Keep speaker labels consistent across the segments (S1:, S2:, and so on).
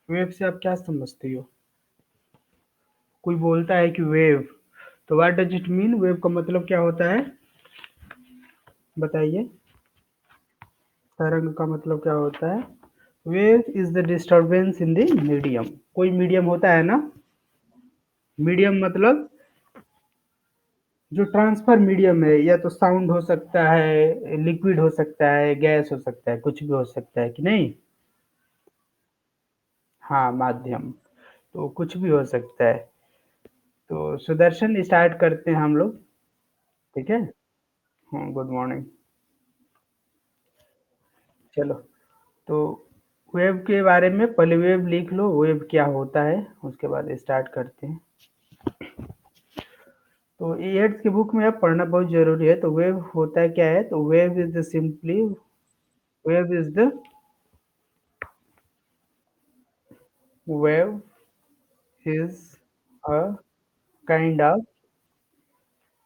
S1: Wave से आप क्या समझती हो? कोई बोलता है कि वेव, तो what does it mean? Wave का मतलब क्या होता है? बताइए। तरंग का मतलब क्या होता है? Wave is the disturbance in the medium. कोई मीडियम होता है ना, मीडियम मतलब जो ट्रांसफर मीडियम है, या तो साउंड हो सकता है, लिक्विड हो सकता है, गैस हो सकता है, कुछ भी हो सकता है कि नहीं? हाँ, माध्यम। तो कुछ भी हो सकता है। तो सुदर्शन स्टार्ट करते हैं हम लोग। ठीक है। हाँ, गुड मॉर्निंग। चलो, तो वेव के बारे में पहले वेव लिख लो, वेव क्या होता है, उसके बाद स्टार्ट करते हैं। तो एट्थ की बुक में अब पढ़ना बहुत जरूरी है। तो वेव होता है क्या है? तो wave is the simply, wave is the, wave is a kind of,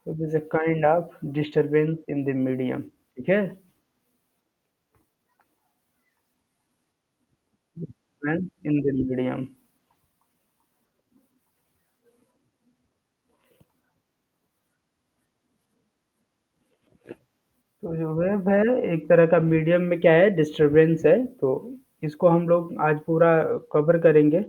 S1: it is a kind of disturbance in the medium. ठीक है। In the medium. तो जो वेव है, एक तरह का मीडियम में क्या है, डिस्टरबेंस है। तो इसको हम लोग आज पूरा कवर करेंगे।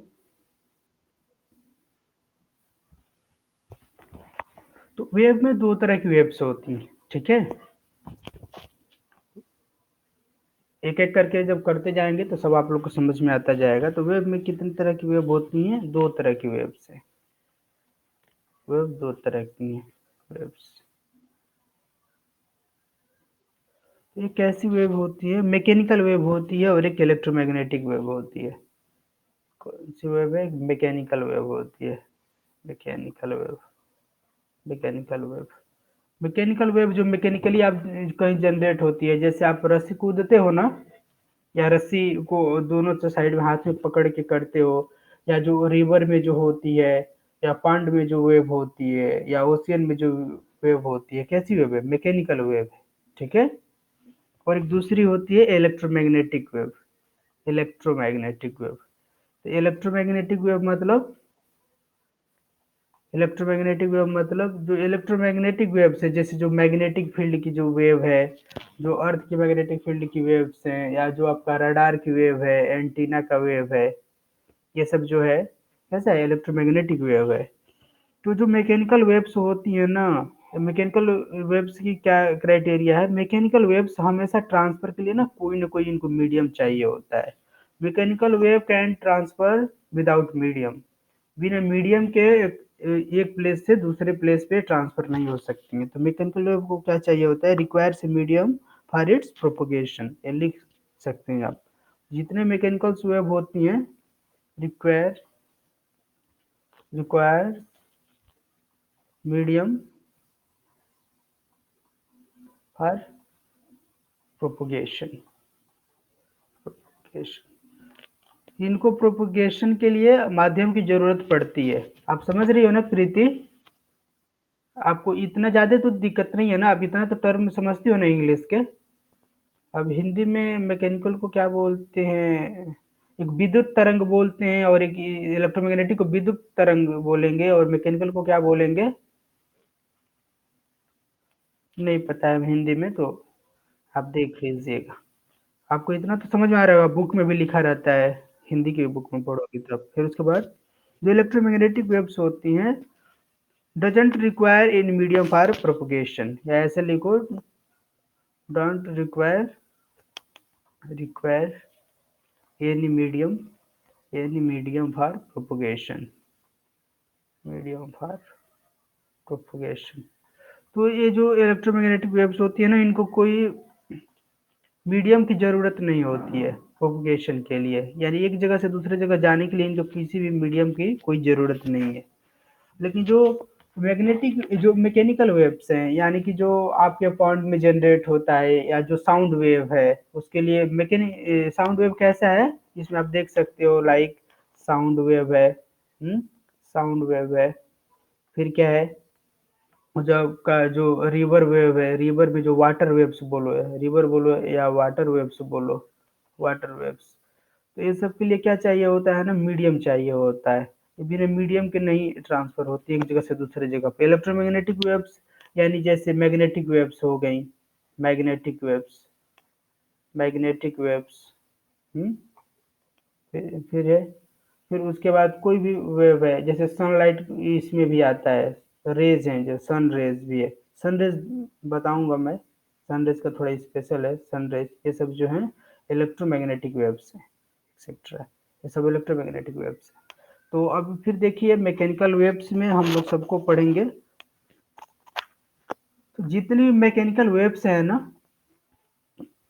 S1: तो वेव में दो तरह की वेव्स होती हैं। ठीक है। एक एक करके जब करते जाएंगे तो सब आप लोग को समझ में आता जाएगा। तो वेव में कितनी तरह की वेव होती हैं? दो तरह की वेव्स है। वेव दो तरह की हैं। वेव्स, एक ऐसी वेव होती है मैकेनिकल वेव होती है, और एक इलेक्ट्रोमैग्नेटिक वेव होती है। कौन सी वेव है? मैकेनिकल वेव होती है। Mechanical wave, mechanical wave, mechanical wave जो मैकेनिकली आप कहीं जनरेट होती है, जैसे आप रस्सी कूदते हो ना, या रस्सी को दोनों साइड में हाथ में पकड़ के करते हो, या जो रिवर में जो होती है, या पॉन्ड में जो वेव होती है, या ओशियन में जो वेव होती है, कैसी वेव है? मैकेनिकल वेव है। ठीक है। और एक दूसरी होती है इलेक्ट्रोमैग्नेटिक वेव। इलेक्ट्रोमैग्नेटिक वेव, तो इलेक्ट्रोमैग्नेटिक वेव मतलब, इलेक्ट्रोमैग्नेटिक वेव मतलब जो इलेक्ट्रोमैग्नेटिक वेव्स है, जैसे जो मैग्नेटिक फील्ड की जो वेव है, जो अर्थ की मैग्नेटिक फील्ड की वेव्स हैं, या जो आपका रडार की वेव है, एंटीना का वेव है, ये सब जो है कैसा है? इलेक्ट्रोमैग्नेटिक वेव है। तो जो मैकेनिकल वेव्स होती है ना, मैकेनिकल वेव्स की क्या क्राइटेरिया है? मैकेनिकल वेव्स हमेशा ट्रांसफर के लिए ना कोई इनको मीडियम चाहिए होता है। Mechanical wave can transfer without medium. बिना मीडियम के एक प्लेस से दूसरे प्लेस पे ट्रांसफर नहीं हो सकती है। तो मैकेनिकल वेव को क्या चाहिए होता है? Requires medium for its propagation. ये लिख सकते हैं आप। जितने मैकेनिकल वेव होती हैं, require, require medium for propagation. इनको प्रोपोगेशन के लिए माध्यम की जरूरत पड़ती है। आप समझ रही हो ना प्रीति? आपको इतना ज्यादा तो दिक्कत नहीं है ना? आप इतना तो टर्म समझती हो ना इंग्लिश के? अब हिंदी में मैकेनिकल को क्या बोलते हैं? एक विद्युत तरंग बोलते हैं, और एक इलेक्ट्रोमैग्नेटिक को विद्युत तरंग बोलेंगे, और मैकेनिकल को क्या बोलेंगे? नहीं पता है हिंदी में तो आप देख लीजिएगा। आपको इतना तो समझ में आ रहा होगा, बुक में भी लिखा रहता है। हिंदी की बुक में पढ़ोगी तब। फिर उसके बाद जो इलेक्ट्रोमैग्नेटिक वेव्स होती हैं, doesn't require in medium for propagation, या ऐसे लिखो, don't require, require any medium, any medium for propagation, medium for propagation. तो ये जो इलेक्ट्रोमैग्नेटिक वेव्स होती है ना, इनको कोई मीडियम की ज़रूरत नहीं होती है प्रोपगेशन के लिए। यानी एक जगह से दूसरे जगह जाने के लिए इनको किसी भी मीडियम की कोई ज़रूरत नहीं है। लेकिन जो मैग्नेटिक, जो मैकेनिकल वेव्स हैं, यानी कि जो आपके पॉइंट में जनरेट होता है, या जो साउंड वेव है, उसके लिए मैकेनिक साउंड वेव कैसा है? इसमें आप देख सकते हो, लाइक साउंड वेव है। साउंड वेव है। फिर क्या है? जब का जो रिवर वेव है, रिवर में जो वाटर वेव्स बोलो, रिवर बोलो या वाटर वेव्स बोलो, वाटर वेव्स। तो ये सब के लिए क्या चाहिए होता है ना, मीडियम चाहिए होता है। ये बिना मीडियम के नहीं ट्रांसफर होती है एक जगह से दूसरे जगह पे। इलेक्ट्रोमैग्नेटिक वेव्स यानी जैसे मैग्नेटिक वेव्स हो गई, मैग्नेटिक वेव्स, मैग्नेटिक वेव्स, हम्म, फिर है, फिर उसके बाद कोई भी वेव है, जैसे सनलाइट इसमें भी आता है, रेज हैं जो सन रेज भी है, सन रेज बताऊंगा मैं, सन रेज का थोड़ा स्पेशल है, सन रेज ये सब जो है इलेक्ट्रोमैग्नेटिक वेव्स हैं, एक्सेट्रा, ये सब इलेक्ट्रोमैग्नेटिक वेव्स हैं। तो अब फिर देखिए मैकेनिकल वेव्स में हम लोग सबको पढ़ेंगे, तो जितनी मैकेनिकल वेव्स है ना,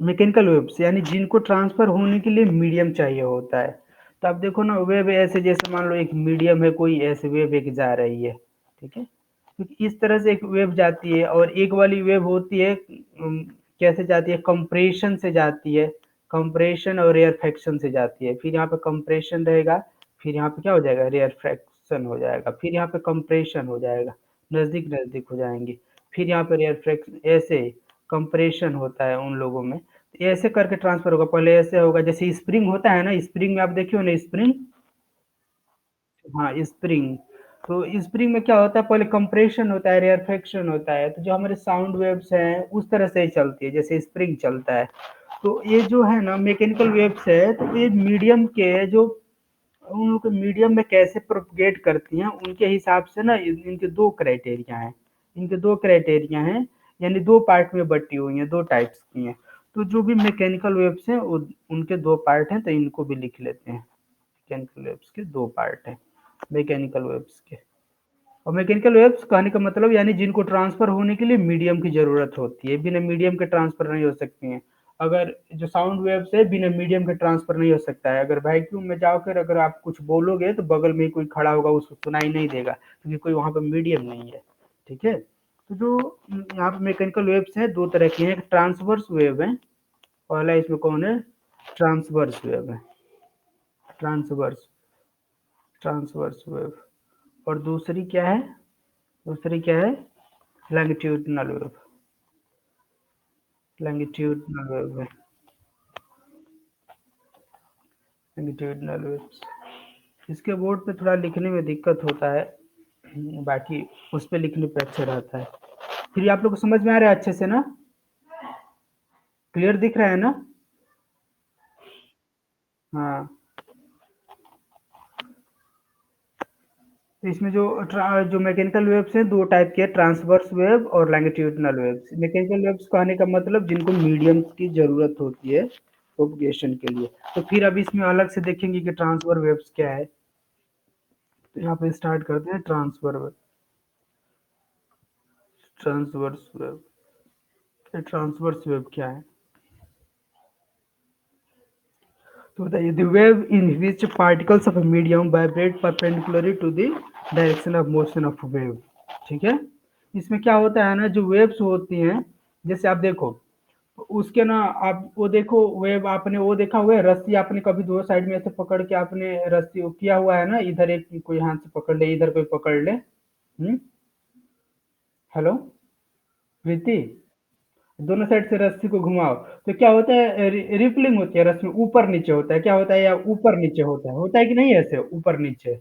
S1: मैकेनिकल वेव्स यानी जिनको ट्रांसफर होने के लिए मीडियम चाहिए होता है। तो आप देखो ना, वेव ऐसे जैसे मान लो एक मीडियम है, कोई ऐसे वेव एक जा रही है, ठीक है, क्योंकि इस तरह से एक वेव जाती है, और एक वाली वेव होती है कैसे जाती है, कंप्रेशन से जाती है, कंप्रेशन और रेयरफेक्शन से जाती है। फिर यहाँ पे कंप्रेशन रहेगा, फिर यहाँ पे क्या हो जाएगा, रेयरफेक्शन हो जाएगा, फिर यहाँ पे कंप्रेशन हो जाएगा, नजदीक नजदीक हो जाएंगे, फिर यहाँ पे रेयरफेक्शन, ऐसे कंप्रेशन होता है उन लोगों में। ऐसे करके ट्रांसफर होगा, पहले ऐसे होगा, जैसे स्प्रिंग होता है ना, स्प्रिंग में आप देखिए हो ना स्प्रिंग, हाँ स्प्रिंग, तो स्प्रिंग में क्या होता है, पहले कंप्रेशन होता है, रेयरफेक्शन होता है, तो जो हमारे साउंड वेव्स हैं उस तरह से ही चलती है जैसे स्प्रिंग चलता है। तो ये जो है ना मैकेनिकल वेव्स है, तो ये मीडियम के जो, उन लोग मीडियम में कैसे प्रोपगेट करती हैं उनके हिसाब से ना, इनके दो क्राइटेरिया हैं, इनके दो क्राइटेरिया हैं, यानी दो पार्ट में बटी हुई हैं, दो टाइप्स की हैं। तो जो भी मैकेनिकल वेव्स हैं उनके दो पार्ट हैं, तो इनको भी लिख लेते हैं, मैकेनिकल वेव्स के दो पार्ट हैं, मैकेनिकल वेव्स के। और मैकेनिकल वेव्स कहने का मतलब यानी जिनको ट्रांसफर होने के लिए मीडियम की जरूरत होती है, बिना मीडियम के ट्रांसफर नहीं हो सकती हैं। अगर जो साउंड वेव्स है बिना मीडियम के ट्रांसफर नहीं हो सकता है, अगर वैक्यूम में जाकर अगर आप कुछ बोलोगे तो बगल में ही कोई खड़ा होगा, उसको सुनाई नहीं देगा, क्योंकि कोई वहां पर मीडियम नहीं है, ठीक है। तो जो यहाँ पे मैकेनिकल वेव्स हैं दो तरह की हैं, एक ट्रांसवर्स वेव है, पहला इसमें कौन है, ट्रांसवर्स वेव है, ट्रांसवर्स, ट्रांसवर्स वेव, और दूसरी क्या है, दूसरी क्या है, लैंगिट्यूडनल वेव, लैंगिट्यूडनल वेव है, लैंगिट्यूडनल वेव। इसके बोर्ड पे थोड़ा लिखने में दिक्कत होता है, बाकी उस पे लिखने पे अच्छा रहता है। फिर आप लोग को समझ में आ रहा है अच्छे से ना, क्लियर दिख रहा है ना, हाँ। तो इसमें जो मैकेनिकल वेव्स हैं दो टाइप के, ट्रांसवर्स वेव और लैंगिट्यूडनल वेव्स। मैकेनिकल वेव्स कहने का मतलब जिनको मीडियम की जरूरत होती है प्रोपगेशन के लिए। तो फिर अब इसमें अलग से देखेंगे कि ट्रांसफर वेव्स क्या है। तो यहाँ पे स्टार्ट करते हैं transfer wave, transverse wave, transverse wave क्या है, तो बताइए, the wave in which particles of medium vibrate perpendicularly to the direction of motion of wave, ठीक है। इसमें क्या होता है ना, जो वेव्स होती हैं, जैसे आप देखो, उसके ना, आप वो देखो वेव, आपने वो देखा हुआ है रस्सी, आपने कभी दो साइड में ऐसे पकड़ के आपने रस्सी वो किया हुआ है ना, इधर एक कोई हाथ से पकड़ ले, इधर कोई पकड़ ले, हेलो प्रीति, दोनों साइड से रस्सी को घुमाओ, तो क्या होता है, रिपलिंग होती है रस्सी में, ऊपर नीचे होता है, क्या होता है, या ऊपर नीचे होता है कि नहीं, ऐसे ऊपर नीचे,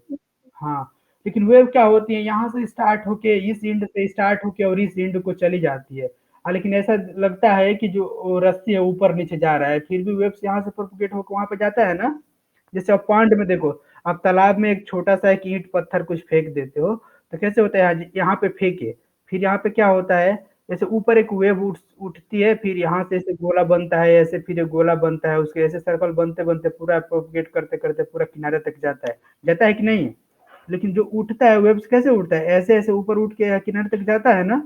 S1: हाँ। लेकिन वेव क्या होती है, यहाँ से स्टार्ट होके, इस एंड से स्टार्ट होके और इस एंड को चली जाती है। लेकिन ऐसा लगता है कि जो रस्सी है ऊपर नीचे जा रहा है, फिर भी वेव्स यहाँ से प्रोपगेट होकर वहां पे जाता है ना। जैसे आप पॉन्ड में देखो, आप तालाब में एक छोटा सा एक ईंट पत्थर कुछ फेंक देते हो, तो कैसे होता है, यहाँ पे फेंके, फिर यहाँ पे क्या होता है, जैसे ऊपर एक वेव उठती है, फिर यहाँ से ऐसे गोला बनता है, ऐसे फिर एक गोला बनता है, उसके ऐसे सर्कल बनते बनते पूरा प्रोपगेट करते करते पूरा किनारे तक जाता है कि नहीं। लेकिन जो उठता है वेव्स कैसे उठता है, ऐसे ऐसे ऊपर उठ के किनारे तक जाता है ना,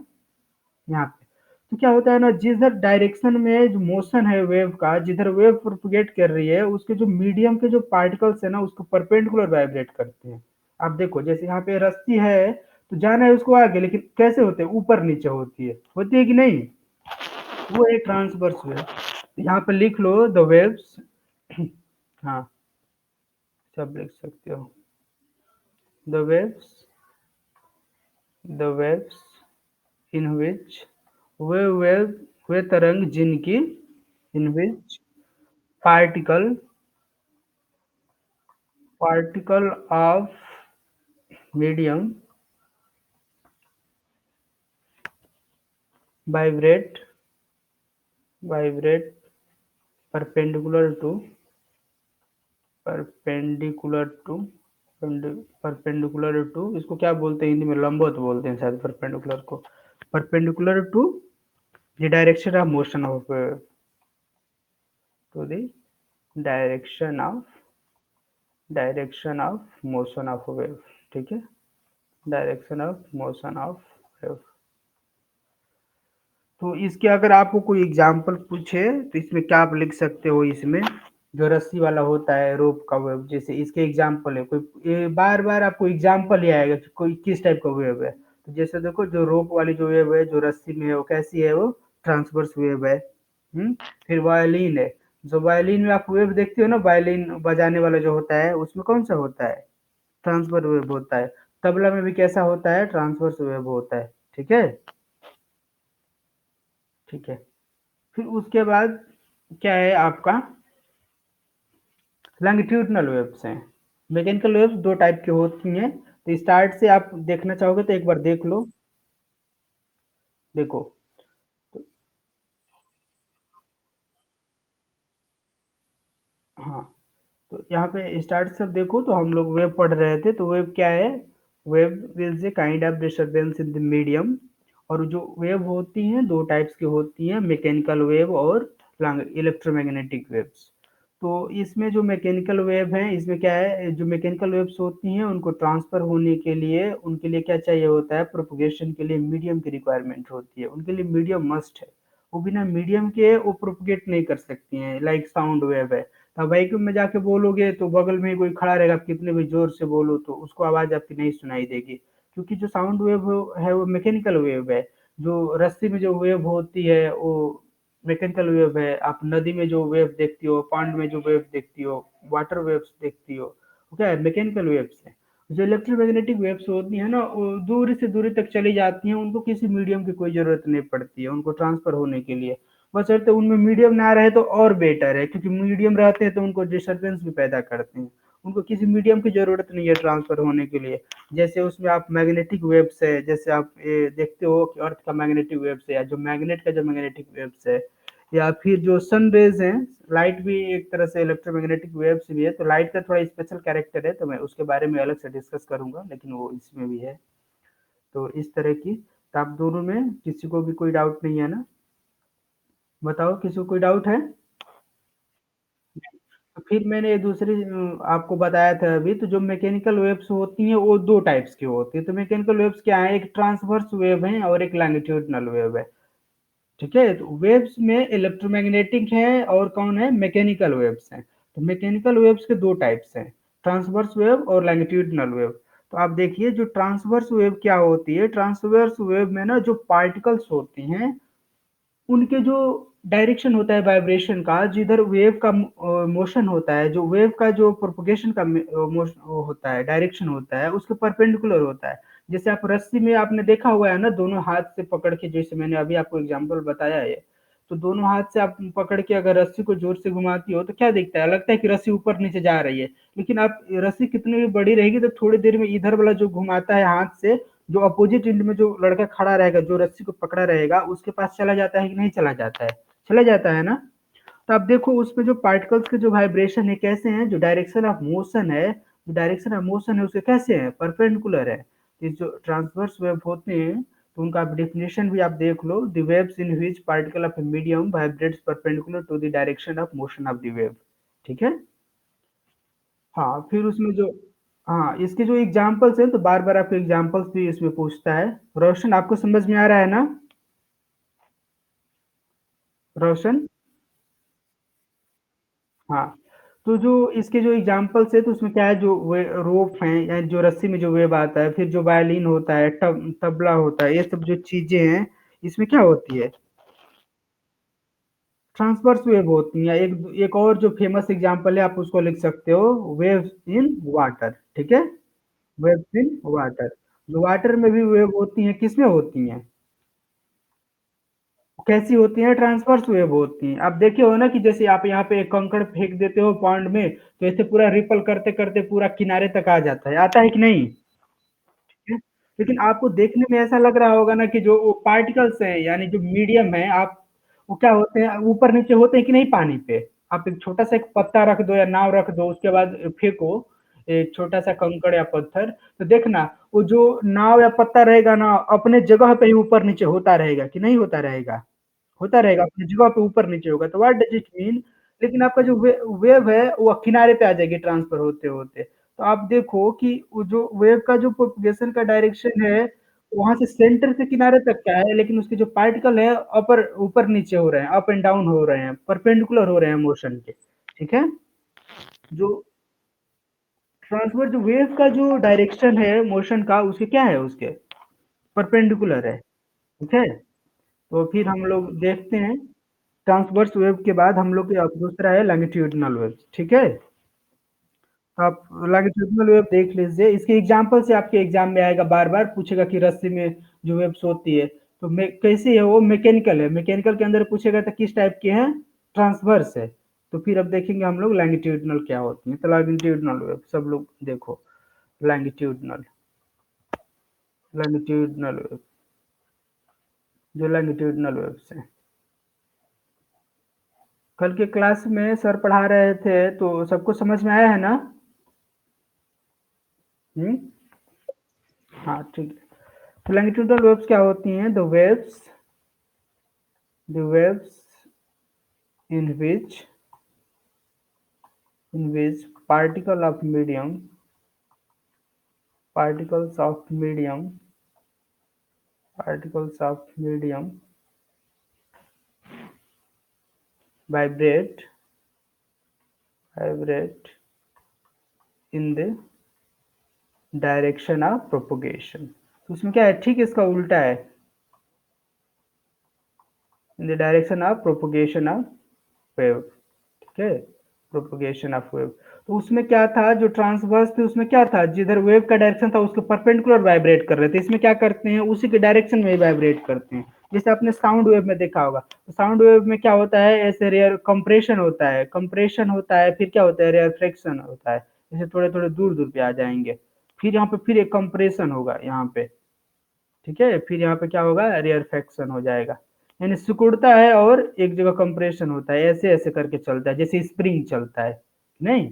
S1: यहाँ पे। तो क्या होता है ना, जिधर डायरेक्शन में जो मोशन है वेव का, जिधर वेव प्रोपगेट कर रही है, उसके जो मीडियम के जो पार्टिकल्स है ना, उसको परपेंडिकुलर वाइब्रेट करते हैं। आप देखो जैसे यहाँ पे रस्सी है, तो जाना है उसको आगे, लेकिन कैसे होते हैं, ऊपर नीचे होती है कि नहीं, वो एक ट्रांसवर्स वेव। यहाँ पे लिख लो द वेव्स, हाँ सब लिख सकते हो, the waves, the waves in which, वे तरंग जिनकी, in which particle, particle of medium vibrate vibrate perpendicular to perpendicular to perpendicular to इसको क्या बोलते हैं हिंदी में? लंबवत बोलते हैं शायद परपेंडिकुलर को। Perpendicular to the direction of motion of to the direction of motion of wave. ठीक है, direction of motion of wave. तो इसके अगर आपको कोई एग्जांपल पूछे तो इसमें क्या आप लिख सकते हो? इसमें जो रस्सी वाला होता है रोप का वेव, जैसे इसके एग्जांपल है कोई, ये बार बार आपको एग्जांपल ही आएगा कि कोई किस टाइप का वेव है। तो जैसे देखो जो रोप वाली जो वेव है जो रस्सी में है वो कैसी है? वो ट्रांसवर्स वेव है। फिर वायलिन है, जो वायलिन में आप वेव देखते हो ना, वायलिन बजाने वाला जो होता है उसमें कौन सा होता है? ट्रांसफर वेव होता है। तबला में भी कैसा होता है? ट्रांसवर्स वेव होता है। ठीक है, ठीक है। फिर उसके बाद क्या है आपका? लॉन्गिट्यूडिनल वेव्स हैं। मैकेनिकल वेव्स दो टाइप की होती हैं। तो स्टार्ट से आप देखना चाहोगे तो एक बार देख लो। देखो, हाँ, तो यहाँ पे स्टार्ट से देखो तो हम लोग वेव पढ़ रहे थे। तो वेव क्या है? Wave is a kind of disturbance in the medium. और जो वेव होती हैं दो टाइप्स की होती हैं, मैकेनिकल वेव और इलेक्ट्रोमैग्नेटिक वेव्स। तो इसमें जो मैकेनिकल वेव है इसमें क्या है? जो मैकेनिकल वेव्स होती हैं उनको ट्रांसफर होने के लिए उनके लिए क्या चाहिए होता है? प्रोपगेशन के लिए मीडियम की रिक्वायरमेंट होती है। उनके लिए मीडियम मस्ट है। वो बिना मीडियम के वो प्रोपगेट नहीं कर सकती हैं। लाइक साउंड वेव है, अब वैक्यूम में जाके बोलोगे तो बगल में ही कोई खड़ा रहेगा, आप कितने भी जोर से बोलो तो उसको आवाज आपकी नहीं सुनाई देगी। क्योंकि जो साउंड वेव है वो मैकेनिकल वेव है। जो रस्सी में जो वेव होती है वो मैकेनिकल वेव है। आप नदी में जो वेव देखती हो, पॉन्ड में जो वेव देखती हो, वाटर वेव्स देखती हो, वो क्या है? मैकेनिकल वेव्स है। जो इलेक्ट्रोमैग्नेटिक वेव्स होती है ना वो दूरी से दूरी तक चली जाती हैं, उनको किसी मीडियम की कोई जरूरत नहीं पड़ती है उनको ट्रांसफर होने के लिए। बशर्ते उनमें मीडियम ना रहे तो और बेटर है, क्योंकि मीडियम रहते हैं तो उनको डिस्टरबेंस भी पैदा करते हैं। उनको किसी मीडियम की जरूरत नहीं है ट्रांसफर होने के लिए। जैसे उसमें आप मैग्नेटिक वेव्स है, जैसे आप ये देखते हो कि अर्थ का मैग्नेटिक वेव्स है, या जो मैग्नेट का जो मैग्नेटिक वेव्स है, या फिर जो सन रेज है। लाइट भी एक तरह से इलेक्ट्रोमैग्नेटिक वेव्स भी है। तो लाइट का थोड़ा स्पेशल कैरेक्टर है, तो मैं उसके बारे में अलग से डिस्कस करूंगा, लेकिन वो इसमें भी है। तो इस तरह की, तो आप दोनों में किसी को भी कोई डाउट नहीं है ना? बताओ, किसी को कोई डाउट है? तो फिर मैंने ये दूसरी आपको बताया था अभी, तो जो मैकेनिकल वेव्स होती हैं वो दो टाइप्स की होती है। तो मैकेनिकल वेव्स क्या है? एक ट्रांसवर्स वेव है और एक लॉन्गिट्यूडिनल वेव है। ठीक है, तो वेव्स में इलेक्ट्रोमैग्नेटिक है और कौन है? मैकेनिकल वेव्स हैं। तो मैकेनिकल वेव्स के दो टाइप्स हैं, ट्रांसवर्स वेव और लॉन्गिट्यूडिनल वेव। तो आप देखिए जो ट्रांसवर्स वेव क्या होती है? ट्रांसवर्स वेव में ना जो पार्टिकल्स होती हैं उनके जो डायरेक्शन होता है वाइब्रेशन का, जिधर वेव का मोशन होता है, जो वेव का जो प्रोपगेशन का मोशन होता है, डायरेक्शन होता है, उसके परपेंडिकुलर होता है। जैसे आप रस्सी में आपने देखा हुआ है ना, दोनों हाथ से पकड़ के, जैसे मैंने अभी आपको एग्जांपल बताया है, तो दोनों हाथ से आप पकड़ के अगर रस्सी को जोर से घुमाती हो तो क्या दिखता है? लगता है कि रस्सी ऊपर नीचे जा रही है। लेकिन आप रस्सी कितनी भी बड़ी रहेगी तो थोड़ी देर में इधर वाला जो घुमाता है हाथ से, जो अपोजिट एंड में जो लड़का खड़ा रहेगा, जो रस्सी को पकड़ा रहेगा, उसके पास चला जाता है कि नहीं चला जाता है? चला जाता है ना? तो आप देखो उसमें जो पार्टिकल्स के जो वाइब्रेशन है कैसे हैं, जो डायरेक्शन ऑफ मोशन है, जो डायरेक्शन ऑफ मोशन है उसके कैसे हैं? परपेंडिकुलर है। ये जो ट्रांसवर्स वेव होते हैं तो उनका आप डेफिनेशन भी आप देख लो, the waves in which particle of a medium vibrates perpendicular to the direction of motion of the wave. ठीक है, हाँ। फिर उसमें जो, हाँ, इसके जो एग्जांपल्स हैं तो बार बार आपको एग्जांपल्स भी इसमें पूछता है। रोशन, आपको समझ में आ रहा है ना? रोशन, हाँ। तो जो इसके जो एग्जांपल्स है तो उसमें क्या है? जो वे रोप है या जो रस्सी में जो वेव आता है, फिर जो वायलिन होता है, तबला होता है, ये सब जो चीजें हैं इसमें क्या होती है? ट्रांसवर्स वेव होती है। एक एक और जो फेमस एग्जांपल है आप उसको लिख सकते हो, वेव्स इन वाटर। ठीक है, वेव्स इन वाटर। जो वाटर में भी वेव होती हैं, किसमें होती हैं? कैसी होती हैं? ट्रांसवर्स वेव होती हैं। आप देखे हो ना कि जैसे आप यहाँ पे एक कंकड़ फेंक देते हो पॉन्ड में, तो ऐसे पूरा रिपल करते करते पूरा किनारे तक आ जाता है, आता है कि नहीं? है? लेकिन आपको देखने में ऐसा लग रहा होगा ना कि जो पार्टिकल्स हैं, यानी जो मीडियम है, आप वो क्या होते हैं, ऊपर नीचे होते हैं कि नहीं पानी पे? आप एक छोटा सा एक पत्ता रख दो या नाव रख दो, उसके बाद फेंको एक छोटा सा कंकड़ या पत्थर, तो देखना वो जो नाव या पत्ता रहेगा ना, अपने जगह पे ही ऊपर नीचे होता रहेगा कि नहीं होता रहेगा? होता रहेगा, अपनी जगह पे ऊपर नीचे होगा। तो व्हाट डज इट मीन? लेकिन आपका जो वेव है वो किनारे पे आ जाएगी ट्रांसफर होते होते। तो आप देखो कि वो जो वेव का जो प्रोपगेशन का डायरेक्शन है, वहां से सेंटर से किनारे तक का है, लेकिन उसके जो पार्टिकल है अपर ऊपर नीचे हो रहे हैं, अप एंड डाउन हो रहे हैं, परपेंडिकुलर हो रहे हैं मोशन के। ठीक है? जो ट्रांसफर जो वेव का जो डायरेक्शन है मोशन का, उसके क्या है, उसके परपेंडिकुलर है। ठीक है? तो फिर हम लोग देखते हैं ट्रांसवर्स वेव के बाद हम लोग के दूसरा है लॉन्गिट्यूडिनल वेव। ठीक है? आप लॉन्गिट्यूडिनल वेव देख लीजिए, इसके एग्जांपल से आपके एग्जाम में आएगा, बार बार पूछेगा कि रस्सी में जो वेव्स होती है, तो कैसी है वो? मैकेनिकल है। मैकेनिकल के अंदर पूछेगा तो किस टाइप की है? ट्रांसवर्स है। तो फिर अब देखेंगे हम लोग लॉन्गिट्यूडिनल क्या होती है। तो लॉन्गिट्यूडिनल वेव सब लोग देखो, लॉन्गिट्यूडिनल लॉन्गिट्यूडिनल वेव, जो लॉन्गिट्यूडिनल वेव्स हैं, कल के क्लास में सर पढ़ा रहे थे तो सबको समझ में आया है ना? हम्म। हाँ ठीक है। तो लॉन्गिट्यूडनल वेव्स क्या होती हैं? The waves in which particle of medium particles of medium particles of medium vibrate in the direction of propagation। तो उसमें क्या है, ठीक इसका उल्टा है, in the direction of propagation of wave. ठीक है? Propagation of wave. तो उसमें क्या था, जो ट्रांसवर्स थे उसमें क्या था, जिधर वेव का डायरेक्शन था उसके परपेंडिकुलर वाइब्रेट कर रहे थे। इसमें क्या करते हैं, उसी के डायरेक्शन में वाइब्रेट करते हैं। जैसे आपने साउंड वेव में देखा होगा, तो साउंड वेव में क्या होता है, ऐसे रेयर कंप्रेशन होता है, फिर क्या होता है, रेयर फ्रैक्शन होता है। जैसे थोड़े थोड़े दूर दूर पे आ जाएंगे, फिर यहाँ पे फिर एक कंप्रेशन होगा यहाँ पे। ठीक है? फिर यहाँ पे क्या होगा, रेयरफेक्शन हो जाएगा, यानी सिकुड़ता है और एक जगह कंप्रेशन होता है, ऐसे ऐसे करके चलता है, जैसे स्प्रिंग चलता है। नहीं,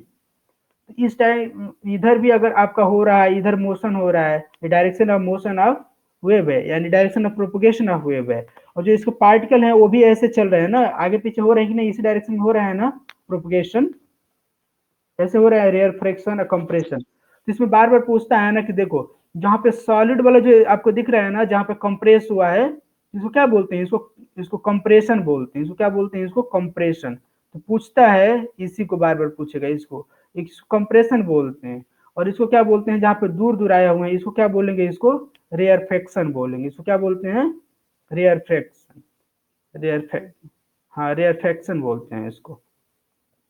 S1: इस टाइम इधर भी अगर आपका हो रहा है, इधर मोशन हो रहा है, direction of motion of wave है, यानी direction of propagation of wave है। और जो इसके पार्टिकल हैं वो भी ऐसे चल रहे हैं ना, आगे पीछे हो रहे हैं कि नहीं, इसी डायरेक्शन में हो रहा है ना प्रोपोगेशन, ऐसे हो रहा है, रेयर फ्रैक्शन और कंप्रेशन। तो इसमें बार बार पूछता है ना कि देखो, जहाँ पे सॉलिड वाला जो आपको दिख रहा है ना, जहाँ पे कंप्रेस हुआ है, इसको क्या बोलते हैं, इसको इसको कंप्रेशन बोलते हैं। इसको क्या बोलते हैं, इसको कंप्रेशन। तो पूछता है, इसी को बार बार पूछेगा, इसको एक कंप्रेशन बोलते हैं। और इसको क्या बोलते हैं, जहाँ पे दूर दूर आया हुआ है, इसको क्या बोलेंगे, इसको रेयरफेक्शन बोलेंगे। इसको क्या बोलते हैं, रेयरफेक्शन। रेयर हाँ, रेयरफेक्शन बोलते हैं इसको,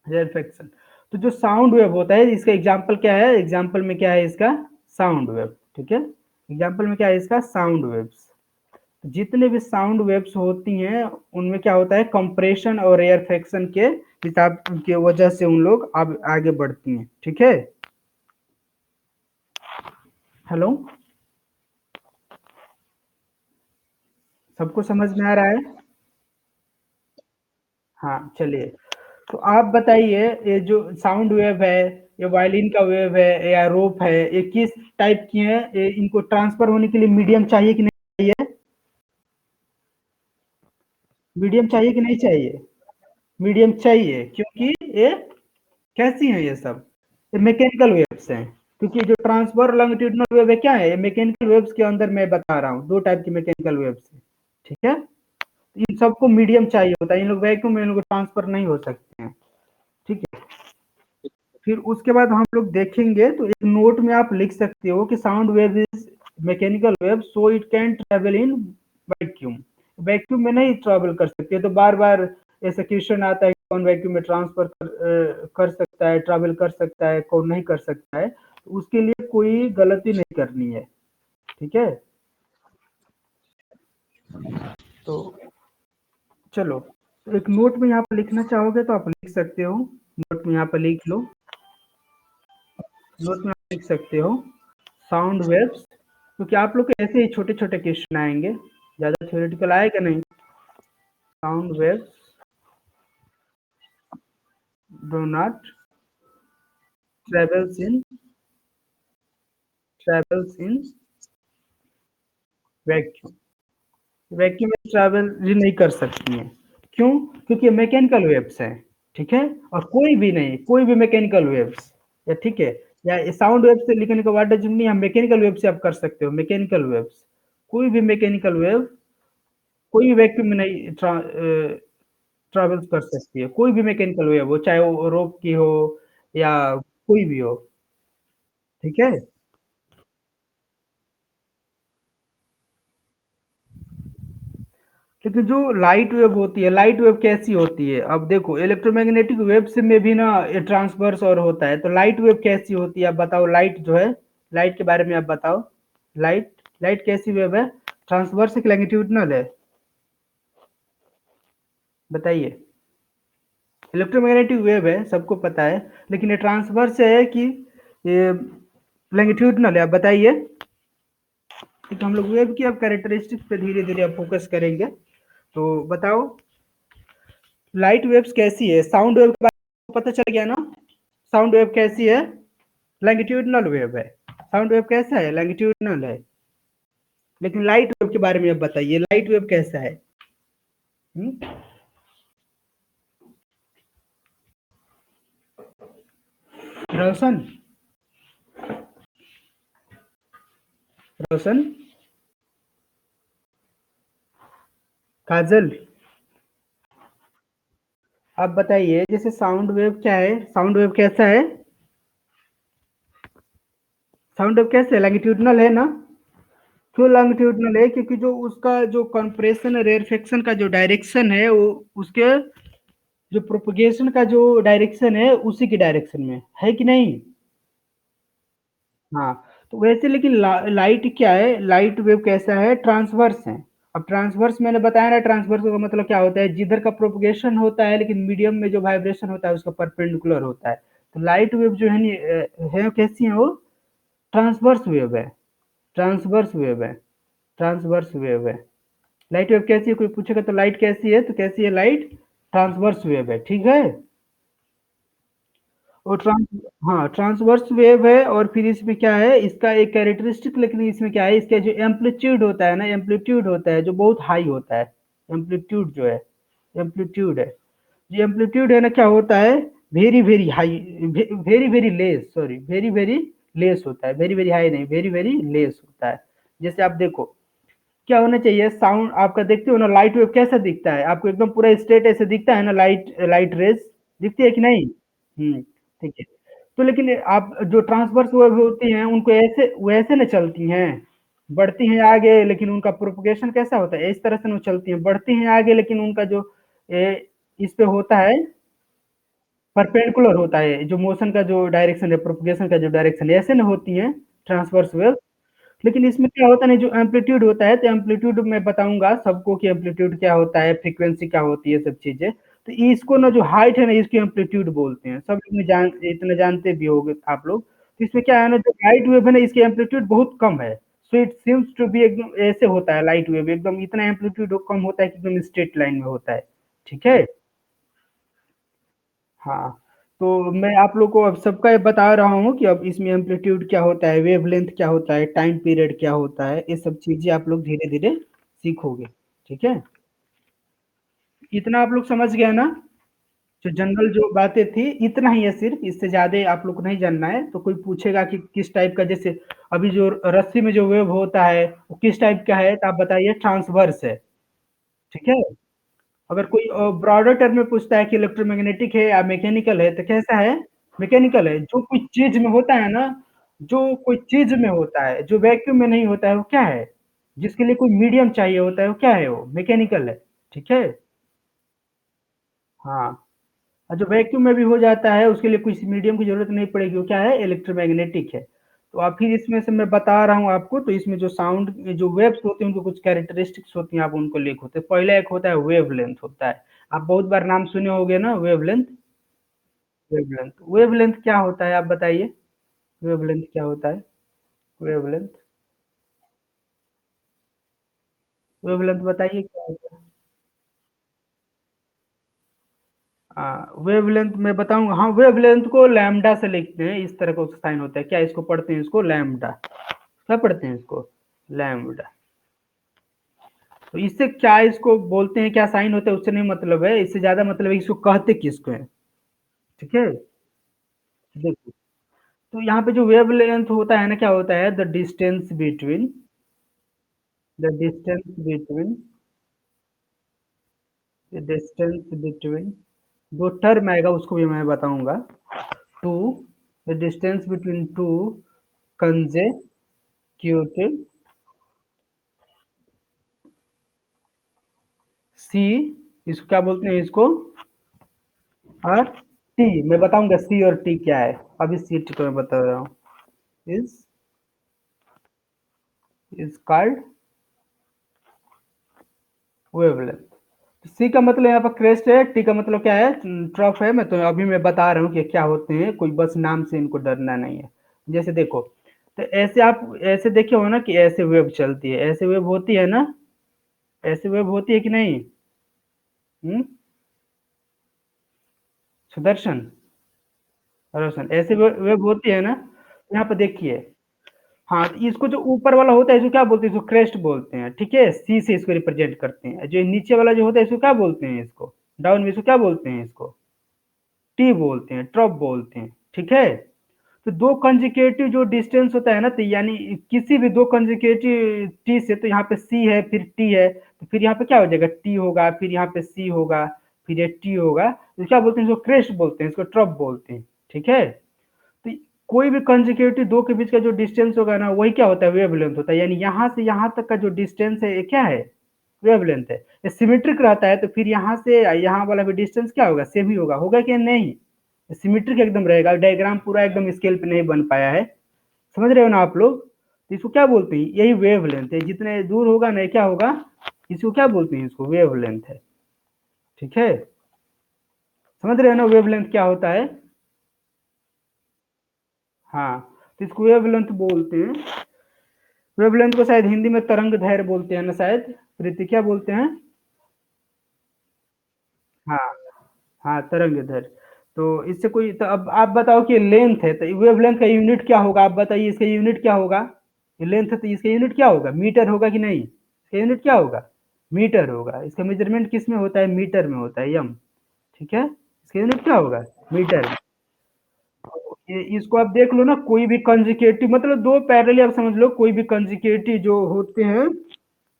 S1: रेयरफेक्शन। तो जो साउंड वेव होता है, इसका एग्जांपल क्या है, एग्जांपल में क्या है इसका, साउंड वेव। ठीक है? एग्जांपल में क्या है इसका, साउंड वेव्स। जितने भी साउंड वेव्स होती हैं उनमें क्या होता है, कंप्रेशन और रेयरफेक्शन के हिसाब की वजह से उन लोग अब आगे बढ़ती हैं। ठीक है? हेलो, सबको समझ में आ रहा है? हाँ चलिए, तो आप बताइए, ये जो साउंड वेव है, ये वायलिन का वेव है या रोप है, ये किस टाइप की है, ये इनको ट्रांसफर होने के लिए मीडियम चाहिए कि नहीं चाहिए? मीडियम चाहिए कि नहीं चाहिए? मीडियम चाहिए, क्योंकि ये कैसी हैं ये सब, ये मैकेनिकल वेव्स हैं। क्योंकि जो ट्रांसफर लॉन्गिट्यूडिनल वेव है, क्या है, ये मैकेनिकल वेव्स के अंदर मैं बता रहा हूँ, दो टाइप की मैकेनिकल वेव्स है। ठीक है? इन सबको मीडियम चाहिए होता है, इन लोग वैक्यूम में इन लोग ट्रांसफर नहीं हो सकते हैं। ठीक है? फिर उसके बाद हम लोग देखेंगे, तो एक नोट में आप लिख सकते हो कि sound wave is mechanical wave, so it can travel in vacuum. Vacuum में नहीं ट्रेवल कर सकते, तो बार बार ऐसा क्वेश्चन आता है, कौन वैक्यूम में ट्रांसफर कर सकता है, ट्रेवल कर सकता है, कौन नहीं कर सकता है। तो उसके लिए कोई गलती नहीं करनी है। ठीक है? तो चलो, तो एक नोट में यहाँ पर लिखना चाहोगे तो आप लिख सकते हो। नोट में यहाँ पर लिख लो। नोट में आप लिख सकते हो साउंड वेव्स, क्योंकि आप लोग के ऐसे ही छोटे-छोटे क्वेश्चन आएँगे, ज़्यादा थ्योरेटिकल आएगा नहीं। Sound waves do not travels in travels in vacuum. Vacuum में ट्रैवल भी नहीं कर सकती हैं। क्यों? क्योंकि मैकेनिकल वेव्स हैं, ठीक है? और कोई भी नहीं, कोई भी मैकेनिकल वेव्स या ठीक है? या साउंड वेव से लिखने का व्हाट डज़ इट मीन, हम मैकेनिकल वेव से आप कर सकते हो, मैकेनिकल वेव्स। कोई भी मैकेनिकल वेव कोई भी वैक्यूम में नहीं ट्रैवल कर सकती है। कोई भी मैकेनिकल वेव हो, चाहे वो रोप की हो या कोई भी हो, ठीक है? लेकिन जो लाइट वेव होती है, लाइट वेव कैसी होती है? अब देखो इलेक्ट्रोमैग्नेटिक वेव से में भी ना ये ट्रांसवर्स और होता है, तो लाइट वेव कैसी होती है? आप बताओ, लाइट जो है, लाइट के बारे में आप बताओ। लाइट लाइट कैसी वेव है? ट्रांसवर्स है कि लैंगिट्यूडिनल है? बताइए। इलेक्ट्रोमैग्नेटिक वेव है, सबको पता है, लेकिन ये ट्रांसवर्स है कि ये लैंगिट्यूडिनल है? आप बताइए। ठीक, हम लोग वेव की अब कैरेक्टरिस्टिक्स पे धीरे-धीरे अब फोकस करेंगे। तो बताओ, लाइट वेव्स कैसी है? साउंड वेव के बारे में पता चल गया ना? साउंड वेव कैसी है? लैंगिट्यूडिनल वेव है। साउंड वेव कैसा है? लैंगिट्यूडिनल है। लेकिन लाइट वेव के बारे में अब बताइए, लाइट वेव कैसा है? हुँ? रोशन, रोशन, काजल, आप बताइए जैसे साउंड वेव क्या है? साउंड वेव कैसा है? साउंड वेव कैसा है? लैंगिट्यूडिनल है ना? क्यों लॉन्गिट्यूडिनल है? क्योंकि जो उसका जो कंप्रेशन रेयरफेक्शन का जो डायरेक्शन है, वो उसके जो प्रोपगेशन का जो डायरेक्शन है उसी की डायरेक्शन में है कि नहीं? हाँ, तो वैसे लेकिन लाइट क्या है? लाइट वेव कैसा है? ट्रांसवर्स है। अब ट्रांसवर्स मैंने बताया ना, ट्रांसवर्स का मतलब क्या होता है? जिधर का प्रोपगेशन होता है लेकिन मीडियम में जो वाइब्रेशन होता है उसका परपेंडिकुलर होता है। तो लाइट वेव जो है है कैसी है वो? ट्रांसवर्स वेव है। ट्रांसवर्स वेव है। ट्रांसवर्स वेव है। लाइट वेव कैसी है? कोई पूछेगा तो लाइट कैसी है, तो कैसी है लाइट? ट्रांसवर्स वेव है, ठीक है? और हाँ, ट्रांसवर्स वेव है। और फिर इसमें क्या है, इसका एक कैरेक्टरिस्टिक, लेकिन इसमें क्या है, इसका जो एम्पलीट्यूड होता है ना, एम्पलीट्यूड होता है जो बहुत हाई होता है। एम्पलीट्यूड जो है, एम्पलीट्यूड है, जो एम्पलीट्यूड है ना, क्या होता है, very very high, very very less, sorry, very very less होता है, वेरी वेरी हाई नहीं, वेरी वेरी लेस होता है। जैसे आप देखो, क्या होना चाहिए, साउंड आपका देखते हो ना, लाइट वेव कैसा दिखता है आपको? एकदम पूरा स्ट्रेट ऐसे दिखता है ना, लाइट लाइट रेज दिखती है कि नहीं? ठीक है। तो लेकिन आप जो ट्रांसवर्स वेव होती हैं उनको ऐसे वैसे न चलती हैं, बढ़ती हैं आगे, लेकिन उनका प्रोपगेशन कैसा होता है? इस तरह से वो चलती हैं, बढ़ती हैं आगे, लेकिन उनका जो इस पे होता है, परपेंडिकुलर होता है, जो मोशन का जो डायरेक्शन है, प्रोपगेशन का जो डायरेक्शन है, ऐसे न होती हैं ट्रांसवर्स वेव। लेकिन इसमें क्या होता है ना, जो एम्पलीट्यूड होता है, तो एम्पलीट्यूड मैं बताऊँगा सबको कि एम्पलीट्यूड क्या होता है, फ्रीक्वेंसी क्या होती है, सब चीज़ें। तो इसको ना, जो हाइट है ना, इसकी एम्पलीट्यूड बोलते हैं। सब इतने इतना जानते भी होंगे आप लोग। तो इसमें क्या है ना, जो लाइट वेव है ना, इसकी एम्पलीट्यूड बहुत कम है। So it seems to be एकदम ऐसे होता है लाइट वेव, एकदम इतना एम्पलीट्यूड कम होता है कि एकदम स्ट्रेट लाइन में होता है। ठीक है? हाँ, तो मैं आप लोग को अब सबका ये बता रहा हूँ कि अब इसमें एम्पलीट्यूड क्या होता है, वेवलेंथ क्या होता है, टाइम पीरियड क्या होता है, ये सब चीज़ें आप लोग धीरे-धीरे सीखोगे, ठीक है? इतना आप लोग समझ गए ना? जो जनरल जो बातें थी, इतना ही है सिर्फ़, इससे ज़्यादा आप लोग को नहीं जानना है। तो कोई पूछेगा कि किस टाइप का, जैसे अभी जो रस्सी में जो वेव होता है, वो किस टाइप का है, तो आप बताइए ट्रांसवर्स है, ठीक है? अगर कोई ब्रॉडर टर्म में पूछता है कि इलेक्ट्रोमैग्नेटिक है या मैकेनिकल है, तो कैसा है? मैकेनिकल है। जो कोई चीज़ में होता है ना, जो कोई चीज़ में होता है, जो वैक्यूम में नहीं होता है, वो क्या है? जिसके लिए कोई मीडियम चाहिए होता है, वो क्या है वो? मैकेनिकल है, ठीक है? हाँ, और जो वैक्यूम में भी हो जाता है, उसके लिए किसी मीडियम की ज़रूरत नहीं पड़ेगी, वो क्या है? इलेक्ट्रोमैग्नेटिक है। तो अब फिर इसमें से मैं बता रहा हूँ आपको, तो इसमें जो साउंड जो वेव्स होते हैं उनकी कुछ कैरेक्टरिस्टिक्स होती हैं, आप उनको लिखो। तो पहला एक होता है वेवलेंथ होता है। आप बहुत बार नाम सुने होंगे ना वेवलेंथ। वेवलेंथ वेवलेंथ क्या होता है आप बताइए? वेवलेंथ क्या होता है? वेवलेंथ वेवलेंथ बताइए क्या होता है? वेवलेंथ मैं बताऊंगा। हाँ, वेवलेंथ को लैम्डा से लिखते हैं, इस तरह का साइन होता है। क्या इसको पढ़ते हैं? इसको लैम्डा। क्या पढ़ते हैं इसको? लैम्डा। तो इससे क्या इसको बोलते हैं, क्या साइन होता है उससे नहीं मतलब है, इससे ज्यादा मतलब है इसको कहते किसको है। ठीक है। देखो, तो यहाँ पे जो वेवलेंथ होता है ना, क्या होता है? द डिस्टेंस बिटवीन दो टर्म आएगा, उसको भी मैं बताऊंगा। To the distance between two consecutive C, इसको क्या बोलते हैं इसको? और टी, मैं बताऊंगा सी और टी क्या है। अभी सी टी को मैं बता रहा हूँ। Is is called wavelength. C का मतलब यहाँ पर क्रेस्ट है, टी का मतलब क्या है? ट्रफ है। मैं तो अभी मैं बता रहा हूँ कि क्या होते हैं, कोई बस नाम से इनको डरना नहीं है। जैसे देखो, तो ऐसे आप ऐसे देखे हो ना कि ऐसे वेव चलती है, ऐसे वेव होती है ना, ऐसे वेव होती है कि नहीं? हम्म। सुदर्शन, रोशन, ऐसे वेव होती है ना? यहाँ पर देखिए। हाँ, तो इसको जो ऊपर वाला होता है इसको क्या बोलते हैं? इसको क्रेस्ट बोलते हैं। ठीक है, सी से इसको रिप्रेजेंट करते हैं। जो नीचे वाला जो होता है इसको क्या बोलते हैं? इसको डाउन में इसको क्या बोलते हैं? इसको टी बोलते हैं, ट्रफ बोलते हैं। ठीक है। तो दो कंजिकेटिव जो डिस्टेंस होता है ना, तो यानी किसी भी दो कंजिकेटिव टी से, तो यहाँ पे सी है फिर टी है, तो फिर यहाँ पे क्या हो जाएगा? टी होगा, फिर यहाँ पे सी होगा, फिर ये टी होगा। तो क्या बोलते हैं? इसको क्रेस्ट बोलते हैं, इसको ट्रफ बोलते हैं। ठीक है। तो कोई भी कंजिक्यूटिव दो के बीच का जो डिस्टेंस होगा ना, वही क्या होता है? वेवलेंथ होता है। यानी यहाँ से यहाँ तक का जो डिस्टेंस है ये क्या है? वेवलेंथ है। ये सिमेट्रिक रहता है, तो फिर यहाँ से यहाँ वाला भी डिस्टेंस क्या होगा? सेम ही होगा। होगा कि नहीं? सिमेट्रिक एकदम रहेगा। डायग्राम पूरा एकदम स्केल पे नहीं बन पाया है। समझ रहे हो ना आप लोग? तो इसको क्या बोलते हैं? यही वेवलेंथ है। जितने दूर होगा ना, क्या होगा? इसको क्या बोलते हैं? इसको वेवलेंथ है। ठीक है। समझ रहे हो ना वेवलेंथ क्या होता है? हाँ, तो इसको वेवलेंथ बोलते हैं। वेवलेंथ को शायद हिंदी में तरंग दैर्घ्य बोलते हैं ना शायद। प्रीति क्या बोलते हैं? हाँ। हाँ, तरंग दैर्घ्य। तो इससे कोई, तो अब आप बताओ कि लेंथ है, तो वेवलेंथ का यूनिट क्या होगा? आप बताइए, इसका यूनिट क्या होगा? ये लेंथ है तो इसका यूनिट क्या होगा? मीटर होगा कि नहीं? इसका यूनिट क्या होगा? मीटर होगा। इसका मेजरमेंट किस में होता है? मीटर में होता है, यम। ठीक है। इसका यूनिट क्या होगा? मीटर। ये इसको आप देख लो ना, कोई भी कंजिकेटिव मतलब दो पैरेलल, आप समझ लो कोई भी कंजिकेटिव जो होते हैं,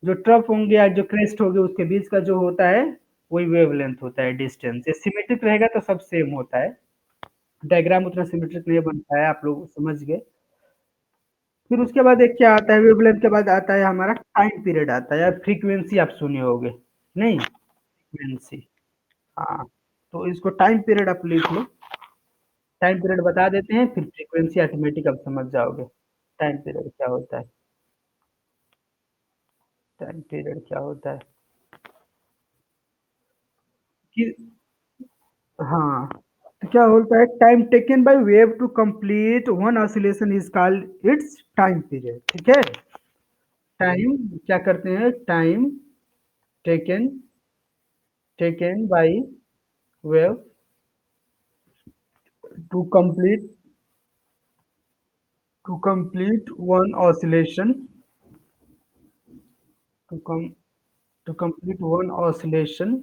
S1: जो ट्रफ होंगे या जो क्रेस्ट होंगे, उसके बीच का जो होता है वही वेवलेंथ होता है, डिस्टेंस। ये सिमेट्रिक रहेगा तो सब सेम होता है। डायग्राम उतना सिमेट्रिक नहीं बन पाया, आप लोग समझ गए। फिर उसके बाद एक क्या आता है? वेवलेंथ के बाद आता है हमारा टाइम पीरियड आता है, या फ्रीक्वेंसी आप सुने होगे। नहीं, फ्रीक्वेंसी। हाँ, तो इसको टाइम पीरियड आप लिख लो। टाइम पीरियड बता देते हैं, फिर फ्रीक्वेंसी ऑटोमेटिक आप समझ जाओगे। टाइम पीरियड क्या होता है? टाइम पीरियड क्या होता है कि, हाँ, तो क्या होता है? Time taken by wave to complete one oscillation is called its time period. ठीक है। टाइम क्या करते हैं? Time taken taken by wave to complete one oscillation, to come to complete one oscillation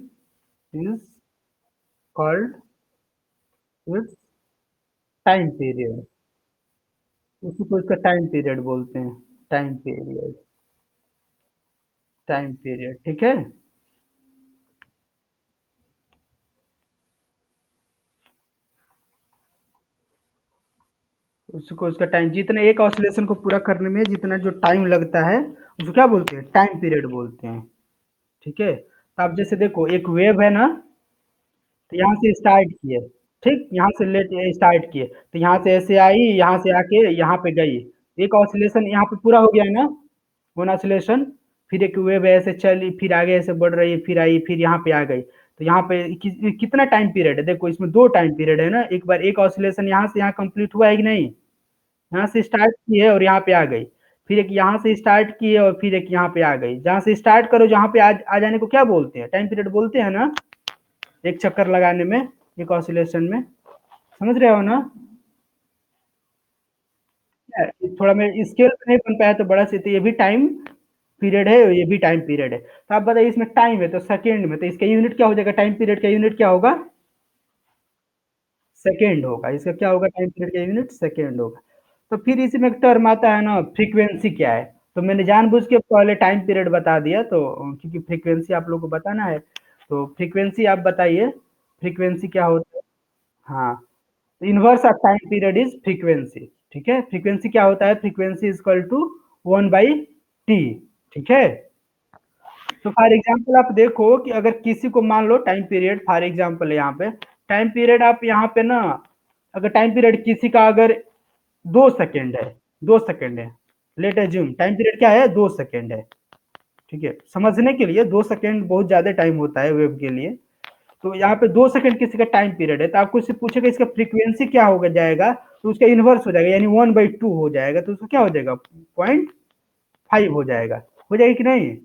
S1: is called its time period. उसी को इसका time period बोलते हैं। Time period, time period. ठीक है। उसको उसका टाइम, जितना एक ऑसिलेशन को पूरा करने में जितना जो टाइम लगता है, उसको क्या बोलते हैं? टाइम पीरियड बोलते हैं। ठीक है। तो आप जैसे देखो, एक वेव है ना, तो यहाँ से स्टार्ट किए, ठीक, यहाँ से लेट स्टार्ट किए, तो यहाँ से ऐसे आई, यहाँ से आके यहाँ पे गई, एक ऑसिलेशन यहाँ पे पूरा हो गया है ना, वन ऑसिलेशन, फिर एक वेव ऐसे चली, फिर आगे ऐसे बढ़ रही है, फिर आई, फिर यहाँ पे आ गई। तो यहाँ पे कितना टाइम पीरियड है, देखो इसमें दो टाइम पीरियड है ना, एक बार एक ऑसिलेशन यहाँ से यहाँ कंप्लीट हुआ है कि नहीं, यहाँ से स्टार्ट की है और यहाँ पे आ गई, फिर एक यहाँ से स्टार्ट की है और फिर एक यहाँ पे आ गई, जहाँ से स्टार्ट करो जहाँ पे आ जाने को क्या बोलते हैं, टाइम पीरियड बोलते हैं ना, एक चक्कर लगाने में, एक ऑसिलेशन में, समझ रहे हो ना। थोड़ा मैं स्केल नहीं बन पाया तो बड़ा से, तो ये भी टाइम पीरियड है और ये भी टाइम पीरियड है। तो आप बताइए इसमें टाइम है तो सेकेंड में, तो इसका यूनिट क्या हो जाएगा, टाइम पीरियड का यूनिट क्या होगा, सेकेंड होगा। इसका क्या होगा, टाइम पीरियड का यूनिट सेकेंड होगा। तो फिर इसी में एक टर्म आता है ना, फ्रीक्वेंसी क्या है, तो मैंने जानबूझ के पहले टाइम पीरियड बता दिया, तो क्योंकि फ्रीक्वेंसी आप लोग को बताना है, तो फ्रीक्वेंसी आप बताइए, फ्रीक्वेंसी क्या होता है। हाँ, inverse of time period is frequency, ठीक है। फ्रीक्वेंसी क्या होता है, frequency is equal to 1/t, ठीक है। तो फॉर एग्जांपल आप देखो कि अगर किसी को मान लो टाइम पीरियड, फॉर एग्जांपल यहाँ पे टाइम पीरियड, आप यहाँ पे ना, अगर टाइम पीरियड किसी का अगर 2 सेकेंड है, 2 सेकेंड है, लेट एज्यूम टाइम पीरियड क्या है, 2 सेकेंड है, ठीक है। समझने के लिए 2 सेकेंड बहुत ज्यादा टाइम होता है वेव के लिए, तो यहाँ पे 2 सेकेंड किसी का टाइम पीरियड है, तो आपको इससे पूछेगा इसका फ्रीक्वेंसी क्या होगा जाएगा, तो उसका इनवर्स हो जाएगा, यानी 1/2 हो जाएगा, तो उसका क्या हो जाएगा, 0.5 हो जाएगा, हो जाएगा कि नहीं,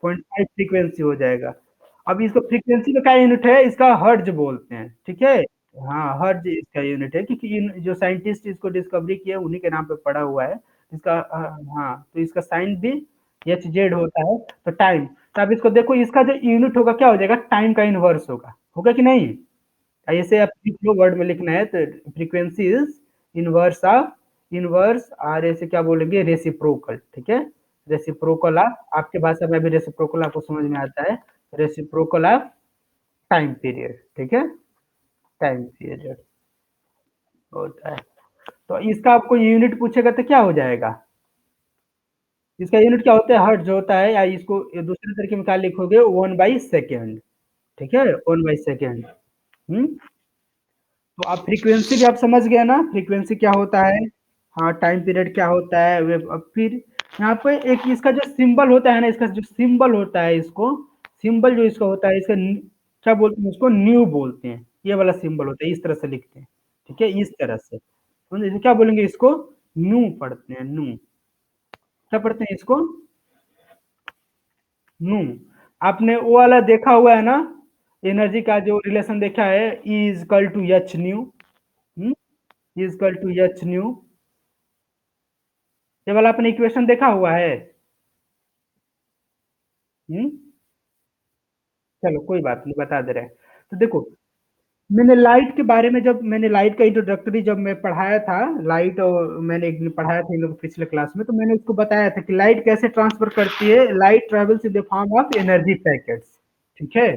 S1: 0.5 फ्रीक्वेंसी हो जाएगा। अब इसको फ्रीक्वेंसी का क्या यूनिट है, इसका हर्ट्ज बोलते हैं, ठीक है। हाँ, हर्ट्ज इसका यूनिट है, क्योंकि जो साइंटिस्ट इसको डिस्कवरी किया उन्हीं के नाम पे पड़ा हुआ है इसका। हाँ, तो इसका साइन भी HZ होता है, तो टाइम। तो अब इसको देखो, इसका जो यूनिट होगा क्या हो जाएगा, टाइम का इनवर्स होगा, होगा कि नहीं। ऐसे आप लिख लो, वर्ड में लिखना है, तो frequency is inverse of, inverse, और ऐसे क्या बोलेंगे, रेसिप्रोकल, ठीक है। रेसिप्रोकल ऑफ, आपके भाषा में भी रेसिप्रोकल आपको समझ में आता है, रेसिप्रोकल ऑफ टाइम पीरियड, ठीक है, टाइम पीरियड होता है। तो इसका आपको यूनिट पूछेगा तो क्या हो जाएगा, इसका यूनिट क्या होता है, हर्ट्ज होता है, या इसको दूसरे तरीके में क्या लिखोगे, 1/सेकेंड, ठीक है, 1/सेकेंड। तो आप फ्रीक्वेंसी भी आप समझ गए ना, फ्रीक्वेंसी क्या होता है, हाँ, टाइम पीरियड क्या होता है, वे अब फिर यहाँ पे एक इसका जो सिंबल होता है ना, इसका जो सिंबल होता है, इसको सिंबल जो इसका होता है, इसका क्या बोलते हैं, उसको न्यू बोलते हैं, ये वाला सिंबल होता है, इस तरह से लिखते हैं, ठीक है, इस तरह से, तो इसे क्या बोलेंगे, इसको नू पढ़ते हैं, नू, क्या पढ़ते हैं इसको, नू। आपने वो वाला देखा हुआ है ना, एनर्जी का जो रिलेशन देखा है, E is equal to H nu, is equal to H nu, ये वाला आपने इक्वेशन देखा हुआ है। हम्म, चलो कोई बात नहीं, बता दे रहे हैं। तो देखो, मैंने लाइट के बारे में, जब मैंने लाइट का इंट्रोडक्टरी जब मैं पढ़ाया था, लाइट, और मैंने एक दिन पढ़ाया था इन लोग पिछले क्लास में, तो मैंने उसको बताया था कि लाइट कैसे ट्रांसफर करती है, light travels in the form of energy packets, ठीक है,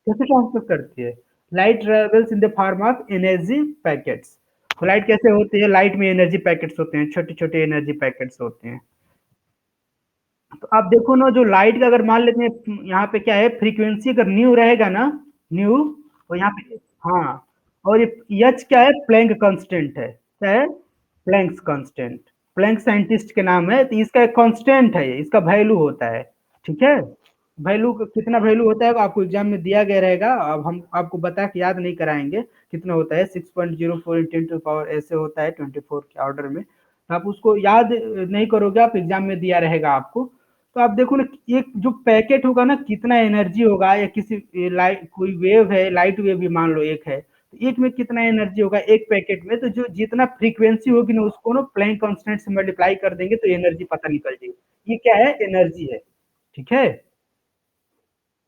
S1: कैसे ट्रांसफर करती है, light travels in the form of energy packets. तो लाइट कैसे होती है, लाइट में एनर्जी पैकेट्स होते हैं, छोटे छोटे एनर्जी पैकेट्स होते हैं। तो आप देखो ना, जो लाइट का अगर मान लेते हैं यहाँ पे क्या है, फ्रीक्वेंसी अगर न्यू रहेगा ना, न्यू, तो यहाँ पे, हाँ, और ये एच क्या है, प्लैंक कांस्टेंट है, क्या है, प्लैंक्स कांस्टेंट, प्लैंक साइंटिस्ट के नाम है, तो इसका एक कांस्टेंट है, इसका वैल्यू होता है, ठीक है। वैल्यू कितना वैल्यू होता है आपको एग्जाम में दिया गया रहेगा, अब हम आपको बता के याद नहीं कराएंगे कितना होता है, 6.04 इंटू टू पावर ऐसे होता है 24 के ऑर्डर में, तो आप उसको याद नहीं करोगे, आप एग्जाम में दिया रहेगा आपको। तो आप देखो ना, एक जो पैकेट होगा ना, कितना एनर्जी होगा, या किसी लाइट, कोई वेव है, लाइट वेव भी मान लो एक है, तो एक में कितना एनर्जी होगा एक पैकेट में, तो जो जितना फ्रीक्वेंसी होगी ना, उसको ना प्लैंक कांस्टेंट से मल्टीप्लाई कर देंगे तो एनर्जी पता निकल जाएगी, ये क्या है, एनर्जी है, ठीक है।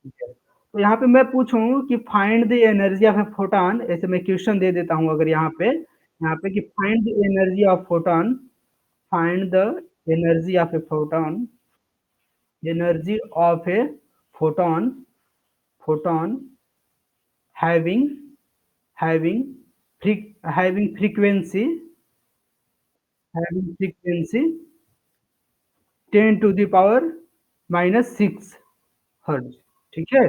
S1: ठीक है। तो यहाँ पे मैं पूछूं कि find the energy of A photon, ऐसे मैं क्वेश्चन दे देता हूँ, अगर यहाँ पे कि find the energy of photon, find the energy of A photon, energy of A photon, photon having, having free, having frequency, having frequency 10⁻⁻⁶ hertz, ठीक है।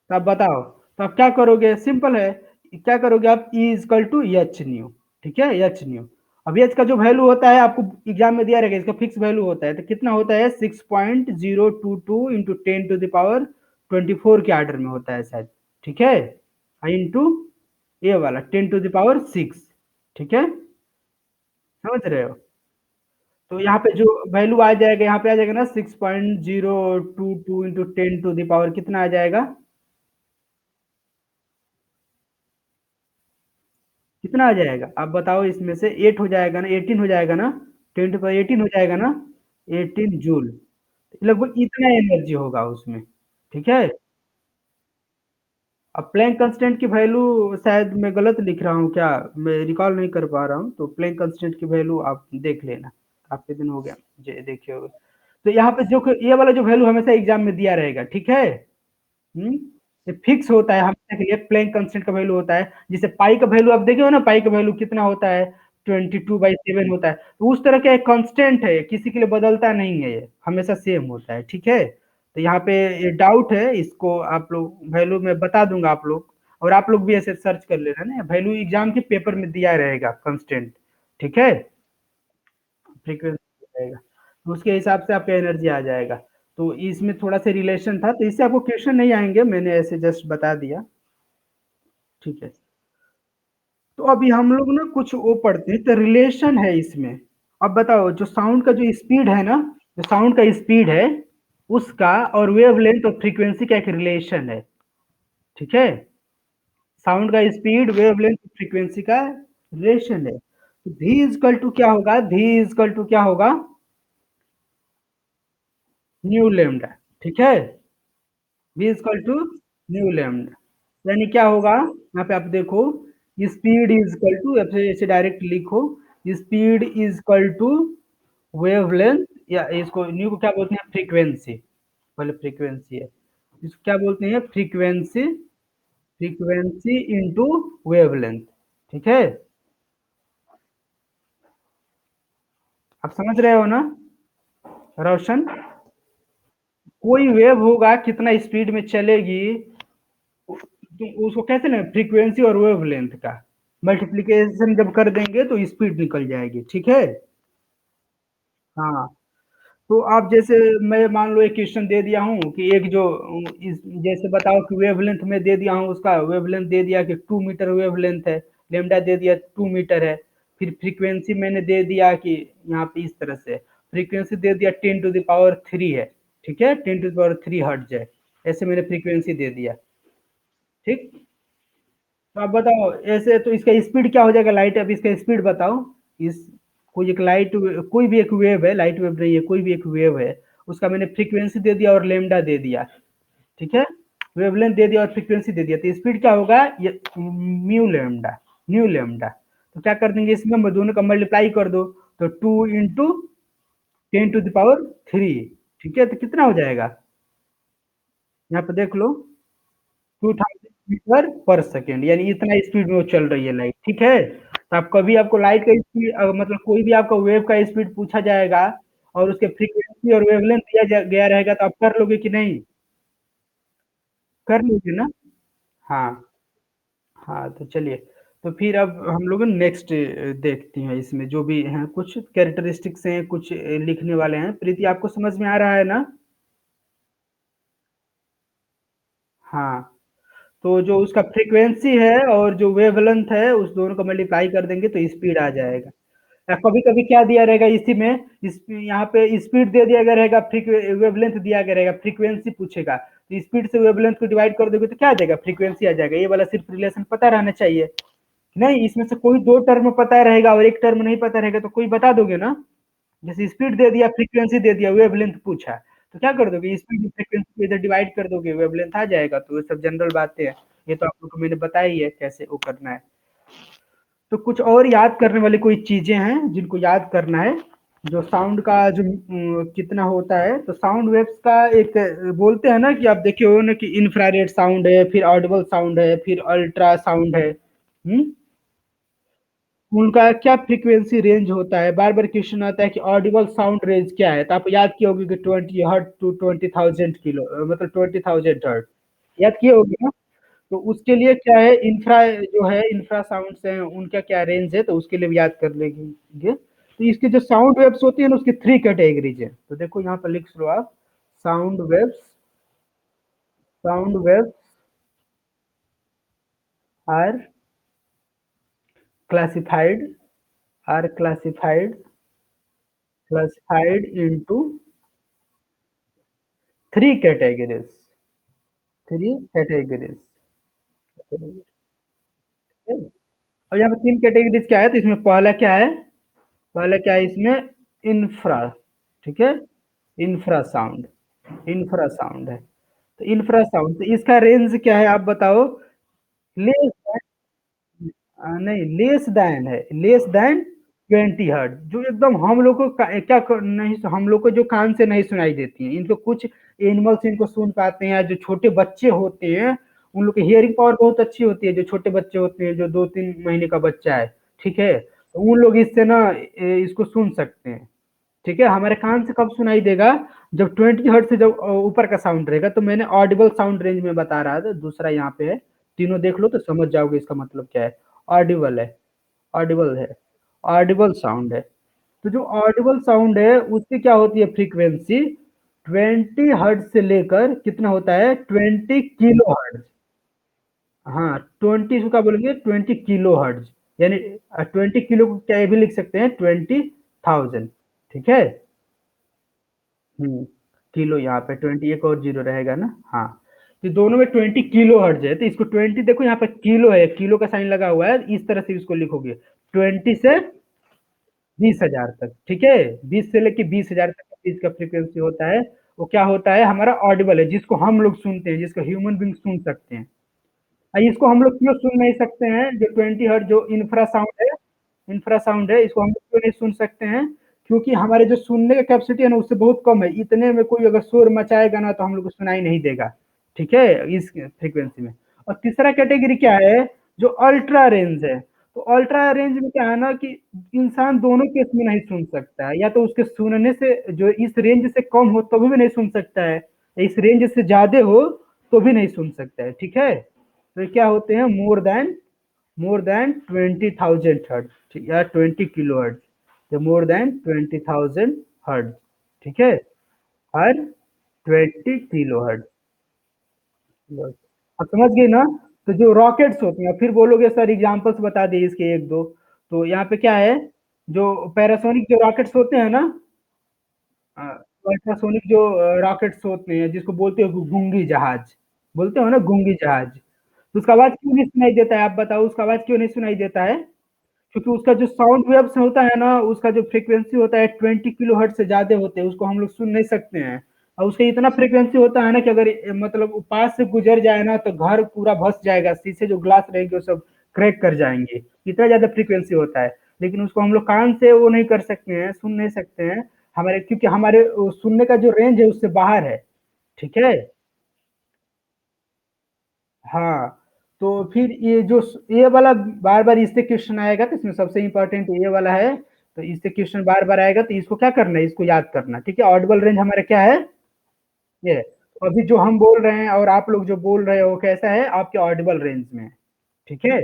S1: तो आप बताओ, तो आप क्या करोगे, सिंपल है, क्या करोगे आप, E is equal to H nu, ठीक है, एच न्यू। अभी इसका जो वैल्यू होता है आपको एग्जाम में दिया रहेगा, इसका फिक्स वैल्यू होता है, तो कितना होता है 6.022 इंटू 10 टू द पावर 24 के आर्डर में होता है शायद, ठीक है, इंटू ये वाला 10 टू द पावर 6, ठीक है, समझ रहे हो। तो यहाँ पे जो वैल्यू आ जाएगा, यहाँ पे आ जाएगा ना 6.022 इंटू 10 टू द पावर कितना आ जाएगा, कितना आ जाएगा आप बताओ, इसमें से 8 हो जाएगा ना, 18 हो जाएगा ना, 10 टू द पावर 18 हो जाएगा ना, 18 जूल, लगभग इतना एनर्जी होगा उसमें, ठीक है। अब प्लैंक कंस्टेंट की वैल्यू शायद मैं गलत लिख रहा हूँ क्या, मैं रिकॉल नहीं कर पा रहा हूँ, तो प्लैंक कंस्टेंट की वैल्यू आप देख लेना, काफी दिन हो गया मुझे देखे हुए। तो यहाँ पे जो ये वाला जो वैल्यू हमेशा एग्जाम में दिया रहेगा, ठीक है। हम्म, ये फिक्स होता है हमेशा के लिए, प्लैंक कांस्टेंट का वैल्यू होता है, जैसे पाई का वैल्यू आप देखे हो ना, पाई का वैल्यू कितना होता है, 22/7 होता है, तो उस तरह का एक कांस्टेंट है, किसी के लिए बदलता नहीं है, ये हमेशा सेम होता है, ठीक है। तो यहाँ पे ये डाउट है, इसको आप लोग वैल्यू में बता दूंगा आप लोग, और आप लोग भी ऐसे सर्च कर लेना ना, वैल्यू एग्जाम के पेपर में दिया रहेगा कांस्टेंट, ठीक है, फ्रीक्वेंसी रहेगा, तो उसके हिसाब से आपका एनर्जी आ जाएगा। तो इसमें थोड़ा सा रिलेशन था, तो इससे आपको क्वेश्चन नहीं आएंगे, मैंने ऐसे जस्ट बता दिया, ठीक है। तो अभी हम लोग ना कुछ वो पढ़ते हैं, तो रिलेशन है इसमें। अब बताओ, जो साउंड का जो स्पीड है ना, जो साउंड का स्पीड है उसका और वेवलेंथ और फ्रीक्वेंसी का एक रिलेशन है, ठीक है। साउंड का स्पीड, वेवलेंथ, फ्रीक्वेंसी का रिलेशन है, तो भी इजकल टू क्या होगा, भी इजकल टू क्या होगा, न्यू लेमडा, ठीक है, v is equal to nu lambda, यानी क्या होगा, यहाँ पे आप देखो, स्पीड इज इक्वल टू, ऐसे डायरेक्ट लिखो, speed is equal to wavelength, या इसको न्यू को क्या बोलते हैं, फ्रीक्वेंसी, पहले फ्रीक्वेंसी है, इसको क्या बोलते हैं, फ्रीक्वेंसी, फ्रीक्वेंसी इंटू वेवलेंथ, ठीक है। आप समझ रहे हो ना रोशन, कोई वेव होगा कितना स्पीड में चलेगी, तो उसको कैसे ना, फ्रीक्वेंसी और वेवलेंथ का मल्टीप्लीकेशन जब कर देंगे तो स्पीड निकल जाएगी, ठीक है। हाँ, तो आप जैसे, मैं मान लो एक क्वेश्चन दे दिया हूँ कि एक जो जैसे बताओ कि वेवलेंथ में दे दिया हूँ, उसका वेवलेंथ दे दिया कि 2 मीटर वेवलेंथ है, लेमडा दे दिया 2 मीटर है, फिर फ्रीक्वेंसी मैंने दे दिया कि यहाँ पे इस तरह से, फ्रीक्वेंसी दे दिया 10 टू द पावर 3 है, ठीक है, 10 टू द पावर 3 हर्ट्ज है, ऐसे मैंने फ्रीक्वेंसी दे दिया, ठीक। तो आप बताओ ऐसे, तो इसका स्पीड क्या हो जाएगा, लाइट, अब इसका स्पीड बताओ, इस कोई एक लाइट, कोई भी एक वेव है, लाइट वेव नहीं है, कोई भी एक वेव है, उसका मैंने फ्रीक्वेंसी दे दिया और लेमडा दे दिया, ठीक है, वेवलेंथ दे दिया और फ्रीक्वेंसी दे दिया, तो स्पीड क्या होगा, ये म्यू लेमडा, न्यू लेमडा, तो क्या कर देंगे इसमें, दोनों का मल्टीप्लाई कर दो, तो 2 इंटू 10 टू द पावर 3, ठीक है, तो कितना हो जाएगा, यहाँ पे देख लो, 2000 मीटर पर सेकेंड, यानी इतना स्पीड में वो चल रही है लाइट, ठीक है। तो आप कभी आपको लाइट का स्पीड, मतलब कोई भी आपका वेव का स्पीड पूछा जाएगा और उसके फ्रीक्वेंसी और वेवलेंथ दिया गया रहेगा, तो आप कर लोगे कि नहीं, कर लोगे ना। हाँ, हाँ, तो चलिए, तो फिर अब हम लोग नेक्स्ट देखते हैं, इसमें जो भी हैं कुछ कैरेक्टरिस्टिक्स हैं, कुछ लिखने वाले हैं, प्रीति आपको समझ में आ रहा है ना। हाँ, तो जो उसका फ्रीक्वेंसी है और जो वेवलेंथ है, उस दोनों को मल्टीप्लाई कर देंगे तो स्पीड आ जाएगा। या कभी कभी क्या दिया रहेगा इसी में, इस यहाँ पे स्पीड दे दिया गया रहेगा, वेवलेंथ दिया गया रहेगा, फ्रीक्वेंसी पूछेगा, तो स्पीड से वेवलेंथ को डिवाइड कर दोगे तो क्या आ जाएगा, फ्रीक्वेंसी आ जाएगा, ये वाला सिर्फ रिलेशन पता रहना चाहिए, नहीं इसमें से कोई दो टर्म पता रहेगा और एक टर्म नहीं पता रहेगा तो कोई बता दोगे ना, जैसे स्पीड दे दिया, फ्रीक्वेंसी दे दिया, वेवलेंथ पूछा, तो क्या कर दोगे, स्पीड फ्रीक्वेंसी को इधर डिवाइड कर दोगे, वेवलेंथ आ जाएगा, तो ये सब जनरल बातें हैं, ये तो आप लोग को मैंने बताया ही है कैसे वो करना है। तो कुछ और याद करने वाली कोई चीजें हैं जिनको याद करना है, जो साउंड का जो कितना होता है, तो साउंड वेव्स का एक बोलते हैं ना, कि आप देखे हो ना कि इंफ्रारेड साउंड है, फिर ऑडिबल साउंड है, फिर अल्ट्रा साउंड है, उनका क्या फ्रीक्वेंसी रेंज होता है, बार बार क्वेश्चन आता है कि ऑडिबल साउंड रेंज क्या है, तो आप याद किए होगे कि 20 हर्ट टू 20,000 किलो, मतलब 20,000 हर्ट, याद किए होगे ना। तो उसके लिए क्या है, इंफ्रा जो है, इंफ्रासाउंड्स हैं, उनका क्या रेंज है, तो उसके लिए भी याद कर लेंगे। तो इसके जो साउंड वेव्स होती है ना, उसकी 3 कैटेगरीज है। तो देखो यहाँ पर लिख लो आप, sound waves, sound waves are classified, are classified into 3 categories, 3 categories. और यहाँ पे 3 कैटेगरीज क्या है, तो इसमें पहला क्या है, पहला क्या है इसमें, इंफ्रा, ठीक है, इंफ्रासाउंड, इंफ्रासाउंड है। तो इंफ्रासाउंड, तो इसका रेंज क्या है आप बताओ, लेस, नहीं, लेस देन है, लेस देन 20 हर्ट्ज, जो एकदम हम लोग को नहीं, हम लोग को जो कान से नहीं सुनाई देती है। इनको कुछ एनिमल्स इनको सुन पाते हैं, जो छोटे बच्चे होते हैं उन लोग की हियरिंग पावर बहुत अच्छी होती है, जो छोटे बच्चे होते हैं, जो 2-3 महीने का बच्चा है, ठीक है, तो उन लोग इससे ना इसको सुन सकते हैं। ठीक है, हमारे कान से कब सुनाई देगा, जब 20 हर्ट्ज से जब ऊपर का साउंड रहेगा। तो मैंने ऑडिबल साउंड रेंज में बता रहा था, दूसरा यहाँ पे है, तीनों देख लो तो समझ जाओगे इसका मतलब क्या है। ऑडिबल है, ऑडिबल है, ऑडिबल साउंड है। तो जो ऑडिबल साउंड है उसकी क्या होती है फ्रीक्वेंसी, 20 हर्ट्ज से लेकर कितना होता है, 20 किलो हर्ट्ज। हाँ, 20 को क्या बोलेंगे, 20 किलो हर्ट्ज, यानी 20 किलो को क्या भी लिख सकते हैं, 20,000, ठीक है। हम्म, किलो यहाँ पे 20, एक और जीरो रहेगा ना, हाँ। तो दोनों में 20 किलो हर्ट्ज है, तो इसको 20, देखो यहाँ पे किलो है, किलो का साइन लगा हुआ है, इस तरह से इसको लिखोगे, 20 से 20,000 तक, ठीक है। 20 से लेके 20,000 तक का इसका फ्रीक्वेंसी होता है। वो क्या होता है, हमारा ऑडिबल है, जिसको हम लोग सुनते हैं, जिसको ह्यूमन बींग सुन सकते हैं। इसको हम लोग क्यों सुन नहीं सकते हैं, जो 20 हर्ट्ज जो इंफ्रासाउंड है, इंफ्रासाउंड है, इसको हम लोग क्यों नहीं सुन सकते हैं, क्योंकि हमारे जो सुनने का कैपेसिटी है ना उससे बहुत कम है, इतने में कोई अगर शोर मचाएगा ना तो हम लोग को सुनाई नहीं देगा, ठीक है, इस फ्रीक्वेंसी में। और तीसरा कैटेगरी क्या है, जो अल्ट्रा रेंज है। तो अल्ट्रा रेंज में क्या है ना कि इंसान दोनों केस में नहीं सुन सकता है, या तो उसके सुनने से जो इस रेंज से कम हो तो भी नहीं सुन सकता है, इस रेंज से ज्यादा हो तो भी नहीं सुन सकता है, ठीक है। तो क्या होते हैं, मोर देन 20,000 हर्ट्ज या 20 किलो हर्ट्ज, या मोर देन 20,000 हर्ट्ज, ठीक है, हर 20 किलो हर्ट्ज। अब समझ गए ना। तो जो रॉकेट्स होते हैं, फिर बोलोगे सर एग्जांपल्स बता दिए इसके एक दो। तो यहाँ पे क्या है, जो पैरासोनिक जो रॉकेट्स होते हैं ना, अल्ट्रासोनिक जो रॉकेट्स होते हैं, जिसको बोलते हो गूंगी जहाज, बोलते हो ना गूंगी जहाज, तो उसका आवाज क्यों नहीं सुनाई देता है, आप बताओ उसका आवाज क्यों नहीं सुनाई देता है। क्योंकि उसका जो साउंड वेव्स होता है ना, उसका जो फ्रीक्वेंसी होता है 20 किलो हर्ट्ज से ज्यादा होते हैं, उसको हम लोग सुन नहीं सकते हैं। और उसका इतना फ्रीक्वेंसी होता है ना कि अगर मतलब पास से गुजर जाए ना तो घर पूरा भस जाएगा, शीशे जो ग्लास रहेंगे वो सब क्रैक कर जाएंगे, इतना ज्यादा फ्रीक्वेंसी होता है। लेकिन उसको हम लोग कान से वो नहीं कर सकते हैं, सुन नहीं सकते हैं, हमारे क्योंकि हमारे सुनने का जो रेंज है उससे बाहर है, ठीक है। हाँ, तो फिर ये वाला बार बार इससे क्वेश्चन आएगा, तो इसमें सबसे इंपॉर्टेंट ये वाला है। तो इससे क्वेश्चन बार बार आएगा, तो इसको क्या करना है, इसको याद करना, ठीक है। ऑडिबल रेंज हमारा क्या है, ये है। तो अभी जो हम बोल रहे हैं और आप लोग जो बोल रहे हो वो कैसा है, आपके ऑडिबल रेंज में है, ठीक है।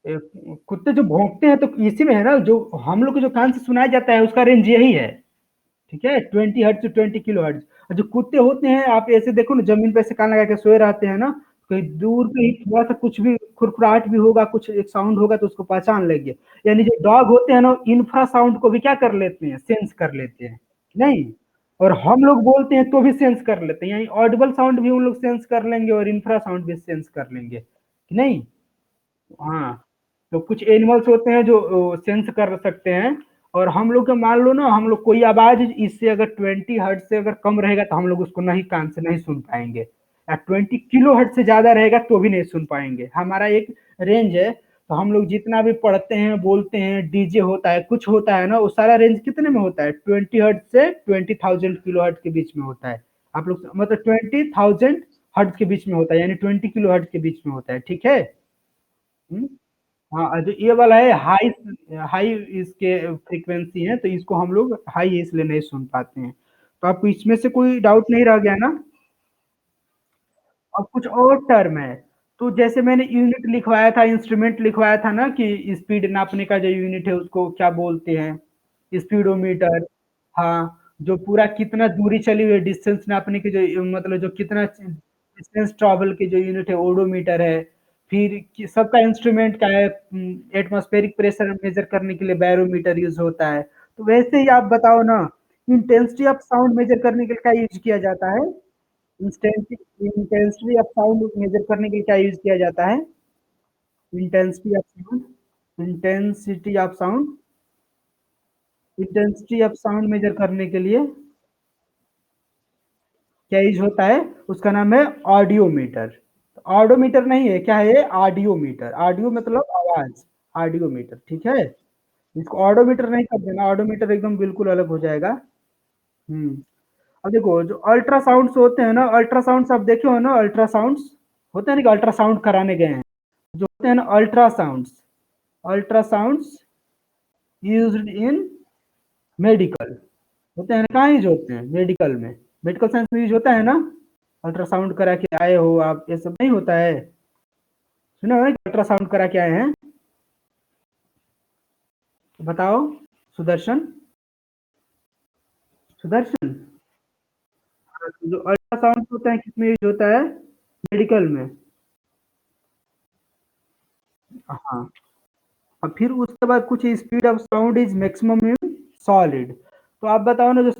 S1: कुत्ते जो भौंकते हैं तो इसी में है ना, जो हम लोग को जो कान से सुनाया जाता है उसका रेंज यही है, ठीक है, 20 हर्ट्ज से 20 किलो हर्ट्ज। और जो कुत्ते होते हैं, आप ऐसे देखो ना, जमीन पे ऐसे कान लगा के सोए रहते हैं ना, कहीं दूर पे ही थोड़ा सा कुछ भी खुरखुराहट भी होगा, कुछ एक साउंड होगा तो उसको पहचान लेंगे। यानी जो डॉग होते हैं ना, इंफ्रा साउंड को भी क्या कर लेते हैं, सेंस कर लेते हैं, नहीं। और हम लोग बोलते हैं तो भी सेंस कर लेते हैं, यानी ऑडिबल साउंड भी उन लोग सेंस कर लेंगे और इंफ्रा साउंड भी सेंस कर लेंगे, कि नहीं। हाँ, तो कुछ एनिमल्स होते हैं जो सेंस कर सकते हैं। और हम लोग का मान लो ना, हम लोग कोई आवाज इससे अगर 20 हर्ट्ज से अगर कम रहेगा तो हम लोग उसको नहीं, कान से नहीं सुन पाएंगे, या 20 किलो हर्ट्ज से ज्यादा रहेगा तो भी नहीं सुन पाएंगे। हमारा एक रेंज है, तो हम लोग जितना भी पढ़ते हैं, बोलते हैं, डीजे होता है, कुछ होता है ना, वो सारा रेंज कितने में होता है, 20 हर्ट्ज से 20,000 किलो हर्ट्ज के बीच में होता है। आप लोग मतलब 20,000 हर्ट्ज के बीच में होता है, यानी 20 किलो हर्ट्ज के बीच में होता है, ठीक है। हम्म? हाँ, जो ये वाला है हाई, हाई इसके फ्रीक्वेंसी है, तो इसको हम लोग हाई इसलिए नहीं सुन पाते हैं। तो आपको इसमें से कोई डाउट नहीं रह गया ना। और कुछ और टर्म है। तो जैसे मैंने यूनिट लिखवाया था, इंस्ट्रूमेंट लिखवाया था ना कि स्पीड नापने का जो यूनिट है उसको क्या बोलते हैं? स्पीडोमीटर। हाँ, जो पूरा कितना दूरी चली हुई है डिस्टेंस नापने की जो मतलब जो कितना डिस्टेंस ट्रैवल की जो यूनिट है ओडोमीटर है। फिर सबका इंस्ट्रूमेंट क्या है, एटमॉस्फेरिक प्रेशर मेजर करने के लिए बैरोमीटर यूज होता है। तो वैसे ही आप बताओ ना, इंटेंसिटी ऑफ साउंड मेजर करने के लिए क्या यूज किया जाता है? इंटेंसिटी ऑफ साउंड मेजर करने के लिए क्या यूज किया जाता है? Intensity of sound, intensity of sound, intensity of sound measure करने के लिए क्या यूज होता है? उसका नाम है ऑडियोमीटर। ऑडोमीटर नहीं है, क्या है ये? ऑडियोमीटर। ऑडियो मतलब आवाज, ऑडियोमीटर, ठीक है। इसको ऑडोमीटर नहीं कर देना, ऑडोमीटर एकदम बिल्कुल अलग हो जाएगा। हम्म। अब देखो जो अल्ट्रासाउंड्स होते हैं ना, अल्ट्रासाउंड्स आप देखे हो ना, अल्ट्रासाउंड्स होते हैं ना कि अल्ट्रासाउंड कराने गए हैं, जो होते हैं ना ultrasounds, ultrasounds used in medical, होते हैं ना, कहाँ यूज होते हैं? मेडिकल में, मेडिकल साइंस में यूज होता है ना। अल्ट्रासाउंड करा के आए हो आप, ये सब नहीं होता है? सुना है कि अल्ट्रासाउंड करा के आए हैं? बताओ सुदर्शन, सुदर्शन। जो अल्ट्रासाउंड होता है किसमें यूज होता है? मेडिकल में। हाँ। और फिर उसके बाद कुछ speed of sound is maximum in solid. तो आप बताओ ना, जो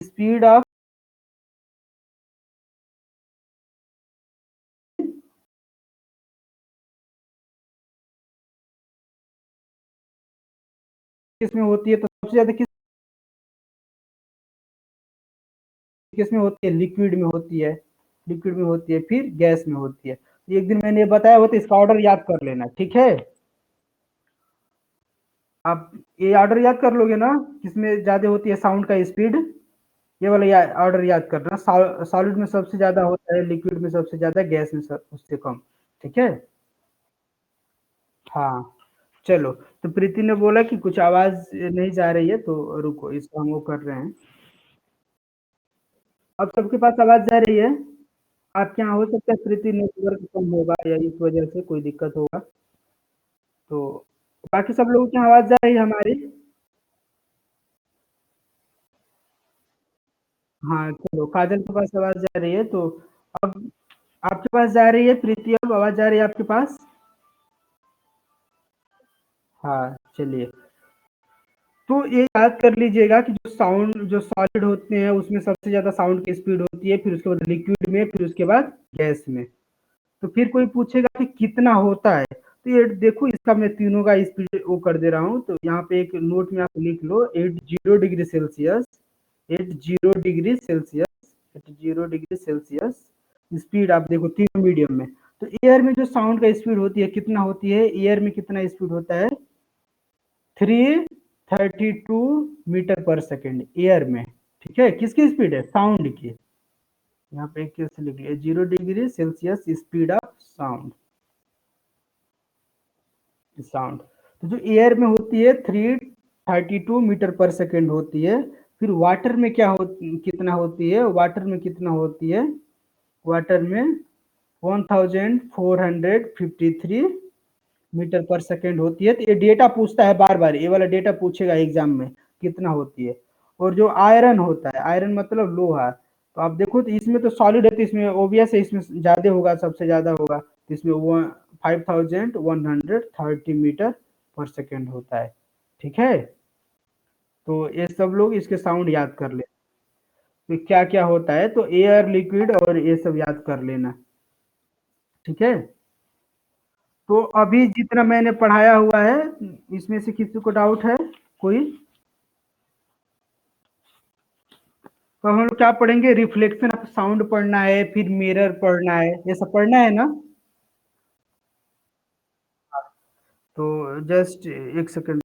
S1: स्पीड ऑफ किसमें होती है? तो सबसे ज्यादा किस किसमें होती है? लिक्विड में होती है, लिक्विड में होती है, फिर गैस में होती है। एक दिन मैंने ये बताया हो तो इसका ऑर्डर याद कर लेना, ठीक है। आप ये ऑर्डर याद कर लोगे ना, किसमें ज्यादा होती है साउंड का स्पीड? ये वाला ऑर्डर याद करना, सॉलिड में सबसे ज्यादा होता है, लिक्विड में सबसे ज्यादा, गैस में उससे कम, ठीक है। हाँ। चलो, तो प्रीति ने बोला कि कुछ आवाज नहीं जा रही है, तो रुको, इसको हम वो कर रहे हैं। अब सबके पास आवाज जा रही है? आपके यहाँ हो सकता है प्रीति नेटवर्क कम होगा या इस वजह से कोई दिक्कत होगा। तो बाकी सब लोगों की आवाज जा रही है हमारी? हाँ, चलो, काजल के पास आवाज जा रही है, तो अब आपके पास जा रही है प्रीति? अब आवाज जा रही है आपके पास? हाँ, चलिए। तो ये याद कर लीजिएगा कि जो साउंड, जो सॉलिड होते हैं उसमें सबसे ज्यादा साउंड की स्पीड होती है, फिर उसके बाद लिक्विड में, फिर उसके बाद गैस में। तो फिर कोई पूछेगा कि कितना होता है, तो ये देखो, इसका मैं तीनों का स्पीड वो कर दे रहा हूँ, तो यहाँ पे एक नोट में आप लिख लो, 80 degree Celsius, 80 degree Celsius, 80 degree Celsius speed. आप देखो तीनों मीडियम में। तो एयर में जो साउंड का स्पीड होती है कितना होती है? एयर में कितना स्पीड होता है? 332 मीटर पर सेकेंड एयर में, ठीक है। किसकी स्पीड है? साउंड की। यहाँ पे कैसे लिख लिया? 0 degree Celsius speed of sound, sound. तो जो एयर में होती है 332 मीटर पर सेकेंड होती है। फिर वाटर में क्या कितना होती है? वाटर में कितना होती है? वाटर में 1453 मीटर पर सेकेंड होती है। तो ये डेटा पूछता है बार बार, ये वाला डेटा पूछेगा एग्जाम में, कितना होती है। और जो आयरन होता है, आयरन मतलब लोहा, तो आप देखो तो इसमें तो सॉलिड है, तो इसमें ओबियस है, इसमें ज्यादा होगा, सबसे ज्यादा होगा, तो इसमें वो 5130 मीटर पर सेकेंड होता है, ठीक है। तो ये सब लोग इसके साउंड याद कर ले, तो क्या क्या होता है, तो एयर, लिक्विड और ये सब याद कर लेना, ठीक है। तो अभी जितना मैंने पढ़ाया हुआ है, इसमें से किसी को डाउट है कोई? तो हम लोग क्या पढ़ेंगे? रिफ्लेक्शन ऑफ साउंड पढ़ना है, फिर मिरर पढ़ना है, ये सब पढ़ना है ना। तो जस्ट एक सेकंड।